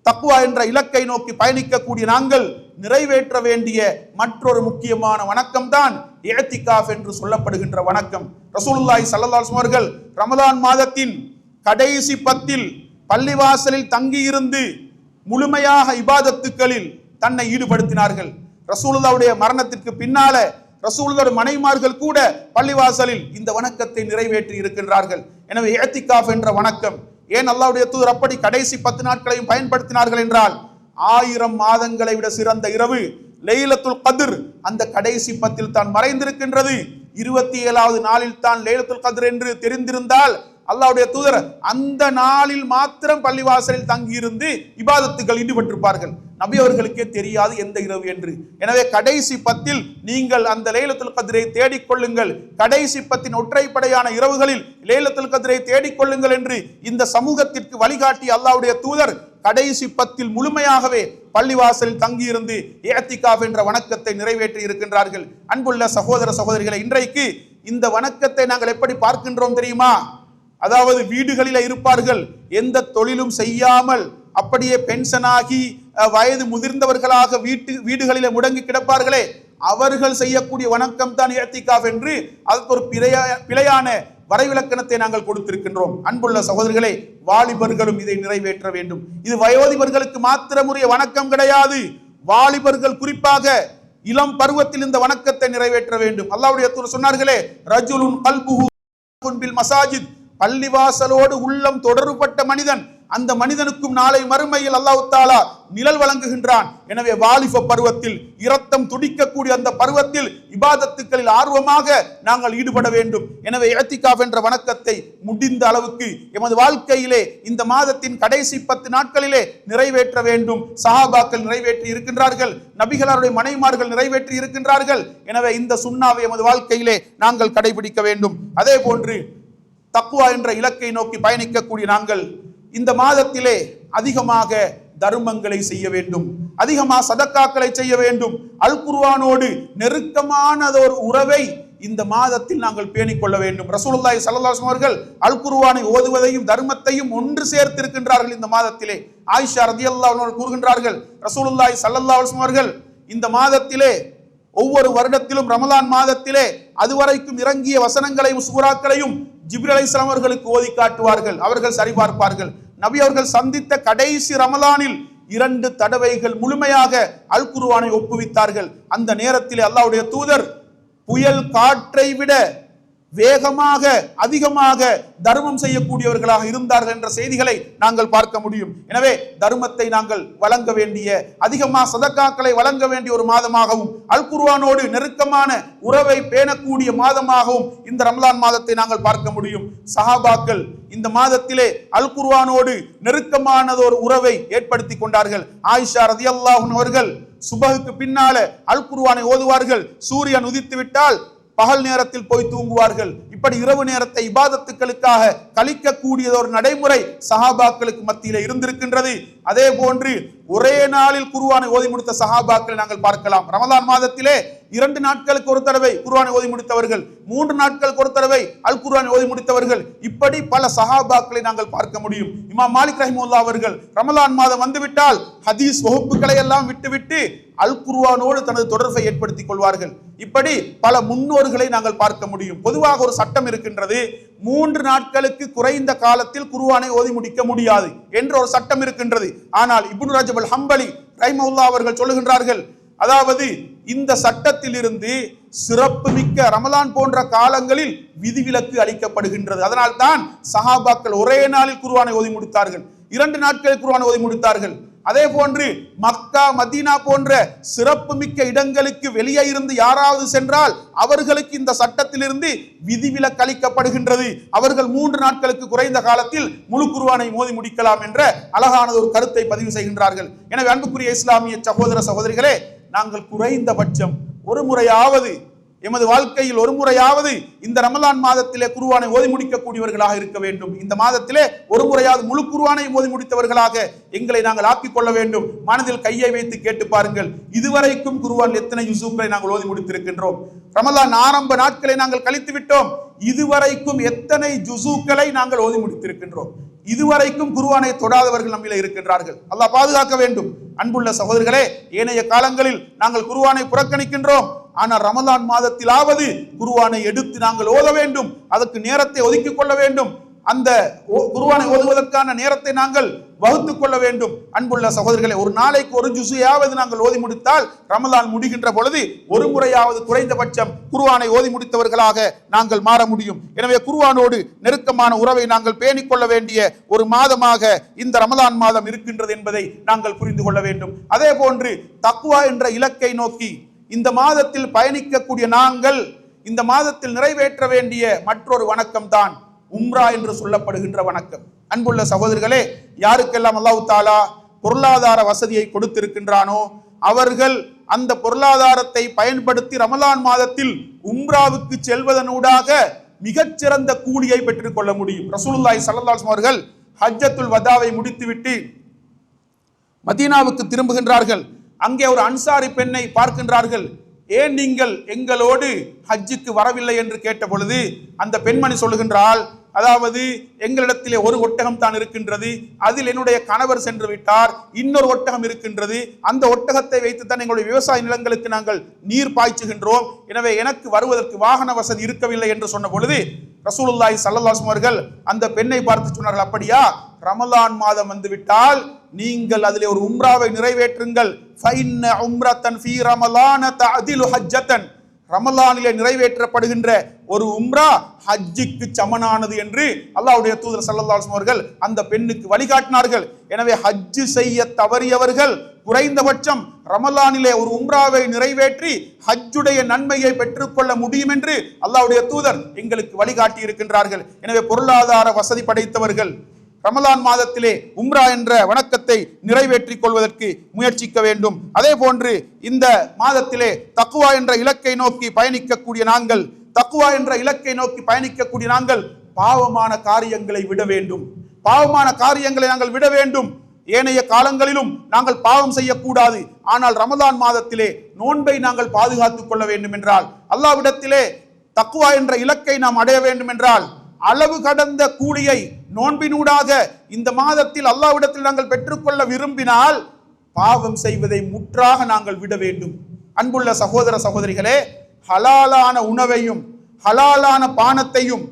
தக்வா என்ற இலக்கை நோக்கி பயணிக்கக்கூடிய நாங்கள் நிறைவேற்ற வேண்டிய மற்றொரு முக்கியமான வணக்கம் தான் இஅ்திகாஃப் என்று சொல்லப்படுகின்ற வணக்கம். ரசூலுல்லாஹி ஸல்லல்லாஹு அலைஹி அவர்கள் ரமலான் மாதத்தின் கடைசி 10 பள்ளிவாசலில் தங்கியிருந்து முழுமையாக இபாதத்துக்களில் தன்னை ஈடுபடுத்தினார்கள். ரசூலுல்லாஹ்வுடைய மரணத்திற்கு பின்னால ரசூலுல்லாஹ்வுடைய மனைவிமார்கள் கூட பள்ளிவாசலில் இந்த வணக்கத்தை நிறைவேற்றி இருக்கின்றார்கள். எனவே இஅ்திகாஃப் என்ற வணக்கம் ஏன் அல்லாஹ்வுடைய தூதர் அப்படி கடைசி 10 நாட்களையும் பயன்படுத்தினார்கள் என்றால், 1000 மாதங்களை விட சிறந்த இரவு லைலத்துல் கத்ர் அந்த கடைசி 10 தான் மறைந்திருக்கின்றது. 27வது நாளில் தான் லைலத்துல் கத்ர் என்று தெரிந்திருந்தால் அல்லாஹ்வுடைய தூதர் அந்த நாளில் மாத்திரம் பள்ளிவாசலில் தங்கியிருந்து இபாதத்துகள் ஈடுபட்டிருப்பார்கள். நபி அவர்களுக்கே தெரியாது எந்த இரவு என்று. எனவே கடைசி 10 நீங்கள் அந்த லைலத்துல் கத்ரை தேடிக்கொள்ளுங்கள், கடைசி 10 ஒற்றைப்படையான இரவுகளில் லைலத்துல் கத்ரை தேடிக்கொள்ளுங்கள் என்று இந்த சமூகத்திற்கு வழிகாட்டி அல்லாஹ்வுடைய தூதர் கடைசி 10 முழுமையாகவே பள்ளிவாசலில் தங்கியிருந்து இஅ்திகாஃப் என்ற வணக்கத்தை நிறைவேற்றி இருக்கின்றார்கள். அன்புள்ள சகோதர சகோதரிகளை, இன்றைக்கு இந்த வணக்கத்தை நாங்கள் எப்படி பார்க்கின்றோம் தெரியுமா? அதாவது வீடுகளில் இருப்பார்கள், எந்த தொழிலும் செய்யாமல் அப்படியே பென்ஷனாகி வயது முதிர்ந்தவர்களாக வீடுகளிலே முடங்கி கிடப்பார்களே, அவர்கள் செய்யக்கூடிய வணக்கம் தான் இஅ்திகாஃப் என்று அதற்கு ஒரு பிழையான வரைவிலக்கணத்தை நாங்கள் கொடுத்திருக்கின்றோம். அன்புள்ள சகோதரர்களே, வாலிபர்களும் இதை நிறைவேற்ற வேண்டும். இது வயோதிபர்களுக்கு மாத்திரமுரிய வணக்கம் கிடையாது. வாலிபர்கள் குறிப்பாக இளம் பருவத்தில் இந்த வணக்கத்தை நிறைவேற்ற வேண்டும். அல்லாஹ்வுடைய தூதர் சொன்னார்களே, ரஜுலுன் கல்புஹு பில் மசாஜித், பள்ளிவாசலோடு உள்ளம் தொடர்பட்ட மனிதன் அந்த மனிதனுக்கும் நாளை மறுமையில் அல்லாஹ் தஆலா நிழல் வழங்குகின்றான். எனவே வாலிப பருவத்தில், இரத்தம் துடிக்கக்கூடிய அந்த பருவத்தில் இபாதத்துக்களில் ஆர்வமாக நாங்கள் ஈடுபட வேண்டும். எனவே இஅ்திகாஃப் என்ற வணக்கத்தை முடிந்த அளவுக்கு எமது வாழ்க்கையிலே இந்த மாதத்தின் கடைசி 10 நாட்களிலே நிறைவேற்ற வேண்டும். சஹாபாக்கள் நிறைவேற்றி இருக்கின்றார்கள், நபிகளாருடைய மனைவிமார்கள் நிறைவேற்றி இருக்கின்றார்கள். எனவே இந்த சுன்னாவை எமது வாழ்க்கையிலே நாங்கள் கடைபிடிக்க வேண்டும். அதே போன்று தக்வா என்ற இலக்கை நோக்கி பயணிக்கக்கூடிய நாங்கள் இந்த மாதத்திலே அதிகமாக தர்மங்களை செய்ய வேண்டும், அதிகமாக சதக்காக்களை செய்ய வேண்டும். அல் குர்ஆனோடு நெருக்கமானதொரு உறவை இந்த மாதத்தில் நாங்கள் பேணிக் கொள்ள வேண்டும். ரசூலுல்லாஹி ஸல்லல்லாஹு அலைஹி வஸல்லம் அவர்கள் அல் குர்ஆனை ஓதுவதையும் தர்மத்தையும் ஒன்று சேர்த்திருக்கின்றார்கள் இந்த மாதத்திலே. ஆயிஷா ரலியல்லாஹு அன்ஹா கூறுகின்றார்கள், ரசூலுல்லாஹி ஸல்லல்லாஹு அலைஹி வஸல்லம் அவர்கள் இந்த மாதத்திலே ஒவ்வொரு வருடத்திலும் ரமலான் மாதத்திலே அதுவரைக்கும் இறங்கிய வசனங்களையும் சூறாக்களையும் ஜிப்ரீல் அலைஹிஸ்ஸலாம் அவர்களுக்கு ஓதி காட்டுவார்கள். அவர்கள் சரிபார்ப்பார்கள். நபி அவர்கள் சந்தித்த கடைசி ரமலானில் 2 தடவைகள் முழுமையாக அல் குர்ஆனை ஒப்புவித்தார்கள். அந்த நேரத்தில் அல்லாஹ்வுடைய தூதர் புயல் காற்றை விட வேகமாக அதிகமாக தர்மம் செய்யக்கூடியவர்களாக இருந்தார்கள் என்ற செய்திகளை நாங்கள் பார்க்க முடியும். எனவே தர்மத்தை நாங்கள் வழங்க வேண்டிய, அதிகமாக சதக்காக்களை வழங்க வேண்டிய ஒரு மாதமாகவும் அல் குர்ஆனோடு நெருக்கமான உறவை பேணக்கூடிய மாதமாகவும் இந்த ரமலான் மாதத்தை நாங்கள் பார்க்க முடியும். சஹாபாக்கள் இந்த மாதத்திலே அல் குர்ஆனோடு நெருக்கமானதொரு உறவை ஏற்படுத்தி கொண்டார்கள். ஆயிஷா ரலியல்லாஹு அன்ஹா அவர்கள் சுபஹுக்கு பின்னால அல் குர்ஆனை ஓதுவார்கள். சூரியன் உதித்து விட்டால் பகல் நேரத்தில் போய் தூங்குவார்கள். இப்படி இரவு நேரத்தை இபாதத்துக்களுக்காக கழிக்கக்கூடியது ஒரு நடைமுறை சஹாபாக்களுக்கு மத்தியில் இருந்திருக்கின்றது. அதே போன்று ஒரே நாளில் குர்ஆனை ஓதி முடித்த சஹாபாக்களை நாங்கள் பார்க்கலாம். ரமலான் மாதத்திலே 2 நாட்களுக்கு ஒரு தடவை குர்ஆனை ஓதி முடித்தவர்கள், 3 நாட்களுக்கு ஒரு தடவை அல் குர்ஆனை ஓதி முடித்தவர்கள், இப்படி பல சஹாபாக்களை நாங்கள் பார்க்க முடியும். இமாம் மாலிக் ரஹிமஹுல்லாஹ் அவர்கள் ரமலான் மாதம் வந்துவிட்டால் ஹதீஸ் வகுப்புகளை எல்லாம் விட்டுவிட்டு அல் குர்ஆனோடு தனது தொடர்பை ஏற்படுத்திக் கொள்வார்கள். இப்படி பல முன்னோர்களை நாங்கள் பார்க்க முடியும். பொதுவாக ஒரு சட்டம் இருக்கின்றது, 3 நாட்களுக்கு குறைந்த காலத்தில் குர்ஆனை ஓதி முடிக்க முடியாது என்ற ஒரு சட்டம் இருக்கின்றது. ஆனால் இப்னு ரஜப் அல் ஹம்பலி ரஹிமஹுல்லாஹ் அவர்கள் சொல்லுகின்றார்கள், அதாவது இந்த சட்டத்தில் இருந்து சிறப்பு மிக்க ரமலான் போன்ற காலங்களில் விதிவிலக்கு அளிக்கப்படுகின்றது. அதனால் தான் சஹாபாக்கள் ஒரே நாளில் குர்ஆனை ஓதி முடித்தார்கள், 2 நாட்களில் குர்ஆனை ஓதி முடித்தார்கள். அதே போன்று மக்கா மதீனா போன்ற சிறப்பு மிக்க இடங்களுக்கு வெளியே இருந்து யாராவது சென்றால் அவர்களுக்கு இந்த சட்டத்திலிருந்து விதிவிலக்கு அளிக்கப்படுகின்றது. அவர்கள் 3 நாட்களுக்கு குறைந்த காலத்தில் முழு குர்ஆனை ஓதி முடிக்கலாம் என்ற அழகானது ஒரு கருத்தை பதிவு செய்கின்றார்கள். எனவே அன்புக்குரிய இஸ்லாமிய சகோதர சகோதரிகளே, நாங்கள் குறைந்தபட்சம் ஒரு முறையாவது எமது வாழ்க்கையில் ஒரு முறையாவது இந்த ரமலான் மாதத்திலே குர்ஆனை ஓதி முடிக்கக்கூடியவர்களாக இருக்க வேண்டும். இந்த மாதத்திலே ஒரு முறையாவது முழு குர்ஆனை ஓதி முடித்தவர்களாக எங்களை நாங்கள் ஆக்கிக் கொள்ள வேண்டும். மனதில் கையை வைத்து கேட்டு பாருங்கள், இதுவரைக்கும் குர்ஆன் எத்தனை ஜுஸுக்களை நாங்கள் ஓதி முடித்திருக்கின்றோம்? ரமலான் ஆரம்ப நாட்களை நாங்கள் கழித்து விட்டோம், இதுவரைக்கும் எத்தனை ஜுஸுக்களை நாங்கள் ஓதி முடித்திருக்கின்றோம்? இதுவரைக்கும் குர்ஆனை தொடாதவர்கள் நம்மிலே இருக்கின்றார்கள். அல்லாஹ் பாதுகாக்க வேண்டும். அன்புள்ள சகோதரர்களே, ஏனைய காலங்களில் நாங்கள் குர்ஆனை புறக்கணிக்கின்றோம். ஆனால் ரமலான் மாதத்திலாவது குர்ஆனை எடுத்து நாங்கள் ஓத வேண்டும், அதற்கு நேரத்தை ஒதுக்கிக் கொள்ள வேண்டும். அந்த குர்ஆனை ஓதுவதற்கான நேரத்தை நாங்கள் வகுத்துக் கொள்ள வேண்டும். அன்புள்ள சகோதரர்களே, ஒரு நாளைக்கு ஒரு ஜுஸையாவது நாங்கள் ஓதி முடித்தால் ரமலான் முடிகின்ற பொழுது ஒரு முறையாவது குறைந்தபட்சம் குர்ஆனை ஓதி முடித்தவர்களாக நாங்கள் மாற முடியும். எனவே குர்ஆனோடு நெருக்கமான உறவை நாங்கள் பேணிக் கொள்ள வேண்டிய ஒரு மாதமாக இந்த ரமலான் மாதம் இருக்கின்றது என்பதை நாங்கள் புரிந்து கொள்ள வேண்டும். அதே போன்று தக்வா என்ற இலக்கை நோக்கி இந்த மாதத்தில் பயணிக்கக்கூடிய நாங்கள் இந்த மாதத்தில் நிறைவேற்ற வேண்டிய மற்றொரு வணக்கம் தான் உம்ரா என்று சொல்லப்படுகின்ற வணக்கம். அன்புள்ள சகோதரர்களே, யாருக்கெல்லாம் அல்லாஹ் தஆலா பொருளாதார வசதியை கொடுத்திருக்கின்றானோ அவர்கள் அந்த பொருளாதாரத்தை பயன்படுத்தி ரமலான் மாதத்தில் உம்ராவுக்கு செல்வதனூடாக மிகச்சிறந்த கூலியை பெற்றுக் கொள்ள முடியும். ரசூலுல்லாஹி ஸல்லல்லாஹு அலைஹி வஸல்லம் அவர்கள் ஹஜ்ஜத்துல் வதாவை முடித்துவிட்டு மதீனாவுக்கு திரும்புகின்றார்கள். அங்கே ஒரு அன்சாரி பெண்ணை பார்க்கின்றார்கள். ஏன் நீங்கள் எங்களோடு ஹஜ்ஜுக்கு வரவில்லை என்று கேட்ட பொழுது அந்த பெண்மணி சொல்லுகின்றாள், அதாவது எங்களிடத்திலே ஒரு ஒட்டகம் தான் இருக்கின்றது, அதில் என்னுடைய கணவர் சென்று விட்டார், இன்னொரு ஒட்டகம் இருக்கின்றது, அந்த ஒட்டகத்தை வைத்துத்தான் எங்களுடைய விவசாய நிலங்களுக்கு நாங்கள் நீர் பாய்ச்சுகின்றோம், எனவே எனக்கு வருவதற்கு வாகன வசதி இருக்கவில்லை என்று சொன்ன பொழுது ரசூலுல்லாஹி ஸல்லல்லாஹு அலைஹி வஸல்லம் அவர்கள் அந்த பெண்ணை பார்த்து சொன்னார்கள், அப்படியா, ரமலான் மாதம் வந்துவிட்டால் நீங்கள் அதிலே ஒரு உம்ராவை நிறைவேற்றுங்கள். ஃபைன்ன உம்ரத்தன் ஃபீ ரமலான தஅதிலு ஹஜ்ஜத்தன். ரமலானிலே நிறைவேற்றப்படுகின்ற ஒரு உம்ரா ஹஜ்ஜுக்கு சமனானது என்று அல்லாஹ்வுடைய தூதர் ஸல்லல்லாஹு அலைஹி வஸல்லம் அவர்கள் அந்த பெண்ணுக்கு வழிகாட்டினார்கள். எனவே ஹஜ்ஜு செய்ய தவறியவர்கள் குறைந்தபட்சம் ரமலானிலே ஒரு உம்ராவை நிறைவேற்றி ஹஜ்ஜுடைய நன்மையை பெற்றுக்கொள்ள முடியும் என்று அல்லாஹ்வுடைய தூதர் எங்களுக்கு வழிகாட்டி இருக்கின்றார்கள். எனவே பொருளாதார வசதி படைத்தவர்கள் ரமலான் மாதத்திலே உம்ரா என்ற வணக்கத்தை நிறைவேற்றிக் கொள்வதற்கு முயற்சிக்க வேண்டும். அதே போன்று இந்த மாதத்திலே தக்வா என்ற இலக்கை நோக்கி பயணிக்கக்கூடிய நாங்கள் பாவமான காரியங்களை விட வேண்டும். நாங்கள் விட வேண்டும். ஏனைய காலங்களிலும் நாங்கள் பாவம் செய்யக்கூடாது. ஆனால் ரமலான் மாதத்திலே நோன்பை நாங்கள் பாதுகாத்துக் கொள்ள வேண்டும் என்றால், அல்லாஹ்விடத்திலே தக்வா என்ற இலக்கை நாம் அடைய வேண்டும் என்றால், அளவு கடந்த கூலியை நோன்பினூடாக இந்த மாதத்தில் அல்லாஹ்விடத்தில் நாங்கள் பெற்றுக்கொள்ள விரும்பினால் பாவம் செய்வதை முற்றாக நாங்கள் விட வேண்டும். அன்புள்ள சகோதர சகோதரிகளே, ஹலாலான உணவையும் ஹலாலான பானத்தையும்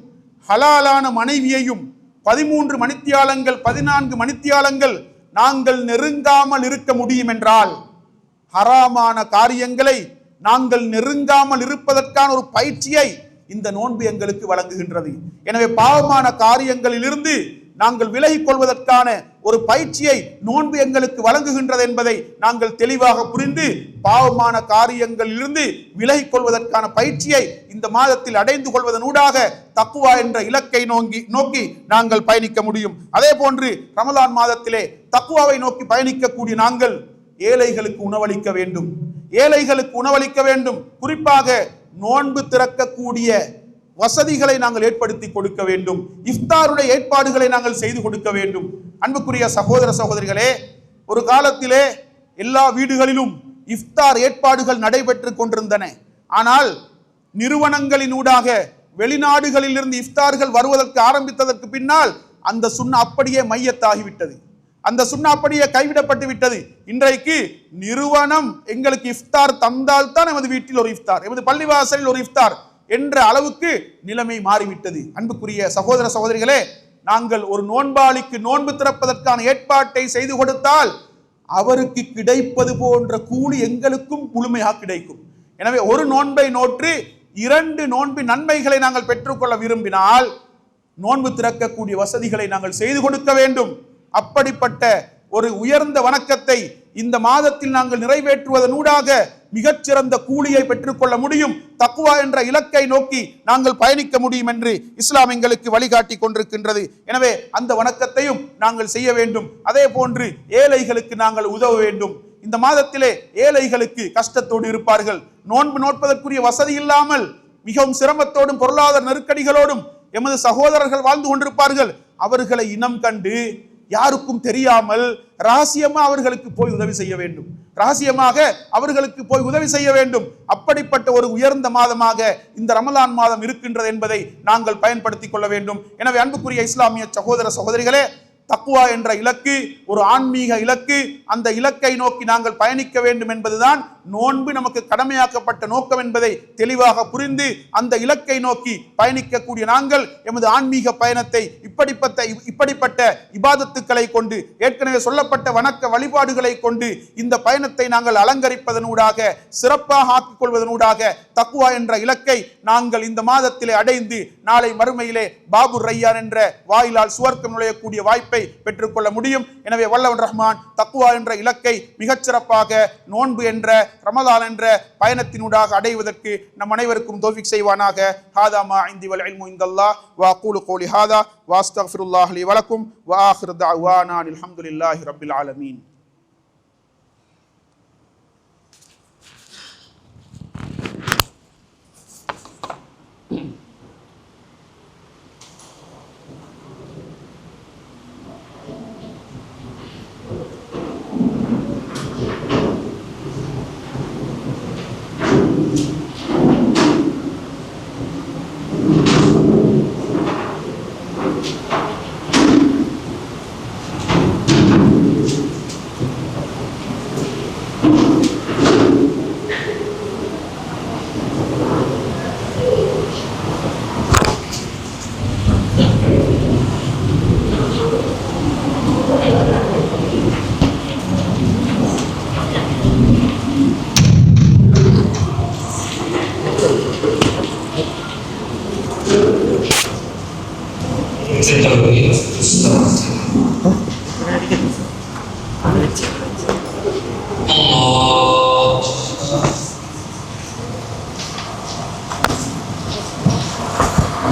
ஹலாலான மனைவியையும் 13 மணித்தியாலங்கள் 14 மணித்தியாலங்கள் நாங்கள் நெருங்காமல் இருக்க முடியும் என்றால், ஹராமான காரியங்களை நாங்கள் நெருங்காமல் இருப்பதற்கான ஒரு பயிற்சியை இந்த நோன்பு எங்களுக்கு வழங்குகின்றது. எனவே பாவமான காரியங்களிலிருந்து நாங்கள் விலகிக் கொள்வதற்கான ஒரு பயிற்சியை நோன்பு எங்களுக்கு வழங்குகின்றது என்பதை நாங்கள் தெளிவாக புரிந்து பாவமான காரியங்களிலிருந்து விலகிக் கொள்வதற்கான பயிற்சியை இந்த மாதத்தில் அடைந்து கொள்வதனூடாக தக்வா என்ற இலக்கை நோக்கி நாங்கள் பயணிக்க முடியும். அதே போன்று ரமலான் மாதத்திலே தக்வாவை நோக்கி பயணிக்கக்கூடிய நாங்கள் ஏழைகளுக்கு உணவளிக்க வேண்டும். குறிப்பாக நோன்பு திறக்கக்கூடிய வசதிகளை நாங்கள் ஏற்படுத்தி கொடுக்க வேண்டும். இஃப்தாருடைய ஏற்பாடுகளை நாங்கள் செய்து கொடுக்க வேண்டும். அன்புக்குரிய சகோதர சகோதரிகளே, ஒரு காலத்திலே எல்லா வீடுகளிலும் இஃப்தார் ஏற்பாடுகள் நடைபெற்று கொண்டிருந்தன. ஆனால் நிறுவனங்களினூடாக வெளிநாடுகளிலிருந்து இஃப்தார்கள் வருவதற்கு ஆரம்பித்ததற்கு பின்னால் அந்த சுன்னா அப்படியே மையத்தாகிவிட்டது. அந்த சுன்னா அப்படியே கைவிடப்பட்டு விட்டது. இன்றைக்கு நிறுவனம் எங்களுக்கு இஃப்தார் தந்தால் தான் எமது வீட்டில் ஒரு இஃப்தார், எமது பள்ளிவாசலில் ஒரு இஃப்தார் என்ற அளவுக்கு நிலைமை மாறிவிட்டது. அன்புக்குரிய சகோதர சகோதரிகளே, நாங்கள் ஒரு நோன்பாளிக்கு நோன்பு திறப்பதற்கான ஏற்பாட்டை செய்து கொடுத்தால் அவருக்கு கிடைப்பது போன்ற கூலி எங்களுக்கும் முழுமையாக கிடைக்கும். எனவே ஒரு நோன்பை நோற்று 2 நோன்பின் நன்மைகளை நாங்கள் பெற்றுக்கொள்ள விரும்பினால் நோன்பு திறக்கக்கூடிய வசதிகளை நாங்கள் செய்து கொடுக்க வேண்டும். அப்படிப்பட்ட ஒரு உயர்ந்த வணக்கத்தை இந்த மாதத்தில் நாங்கள் நிறைவேற்றுவதனூடாக மிகச்சிறந்த கூலியை பெற்றுக்கொள்ள முடியும். தக்வா என்ற இலக்கை நோக்கி நாங்கள் பயணிக்க முடியும் என்று இஸ்லாம் எங்களுக்கு வழிகாட்டி கொண்டிருக்கின்றது. எனவே அந்த வணக்கத்தையும் நாங்கள் செய்ய வேண்டும். அதே போன்று ஏழைகளுக்கு நாங்கள் உதவ வேண்டும். இந்த மாதத்திலே ஏழைகளுக்கு கஷ்டத்தோடு இருப்பார்கள். நோன்பு நோட்பதற்குரிய வசதி இல்லாமல் மிகவும் சிரமத்தோடும் பொருளாதார நெருக்கடிகளோடும் எமது சகோதரர்கள் வாழ்ந்து கொண்டிருப்பார்கள். அவர்களை இனம் கண்டு யாருக்கும் தெரியாமல் ரகசியமாக அவர்களுக்கு போய் உதவி செய்ய வேண்டும். அப்படிப்பட்ட ஒரு உயர்ந்த மாதமாக இந்த ரமலான் மாதம் இருக்கின்றது என்பதை நாங்கள் பயன்படுத்திக் கொள்ள வேண்டும். எனவே அன்புக்குரிய இஸ்லாமிய சகோதர சகோதரிகளே, தக்வா என்ற இலக்கு ஒரு ஆன்மீக இலக்கு. அந்த இலக்கை நோக்கி நாங்கள் பயணிக்க வேண்டும் என்பதுதான் நோன்பு நமக்கு கடமையாக்கப்பட்ட நோக்கம் என்பதை தெளிவாக புரிந்து அந்த இலக்கை நோக்கி பயணிக்கக்கூடிய நாங்கள் எமது ஆன்மீக பயணத்தை இப்படிப்பட்ட இபாதத்துக்களை கொண்டு, ஏற்கனவே சொல்லப்பட்ட வணக்க வழிபாடுகளை கொண்டு இந்த பயணத்தை நாங்கள் அலங்கரிப்பதனூடாக, சிறப்பாக ஆக்கிக் கொள்வதனூடாக தக்வா என்ற இலக்கை நாங்கள் இந்த மாதத்திலே அடைந்து நாளை மறுமையிலே பாபுர் ரையான் என்ற வாயிலால் சுவர்க்கம் நுழையக்கூடிய வாய்ப்பை பெற்றுக்கொள்ள முடியும். எனவே வல்லவன் ரஹ்மான் தக்வா என்ற இலக்கை மிகச்சிறப்பாக நோன்பு என்ற ரமலான் என்ற பயணத்தினூடாக அடைவதற்கு நம் அனைவருக்கும் தௌஃபீக் செய்வானாக. ஹாதா மா இந்தி வல் இல்மு இந்தல்லாஹ் வ அகூலு கௌலி ஹாதா வ அஸ்தக்ஃபிருல்லாஹ் லி வ லக்கும் வ ஆகிரு தஅவானா அல்ஹம்துலில்லாஹி ரப்பில் ஆலமீன்.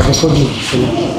Rekodi.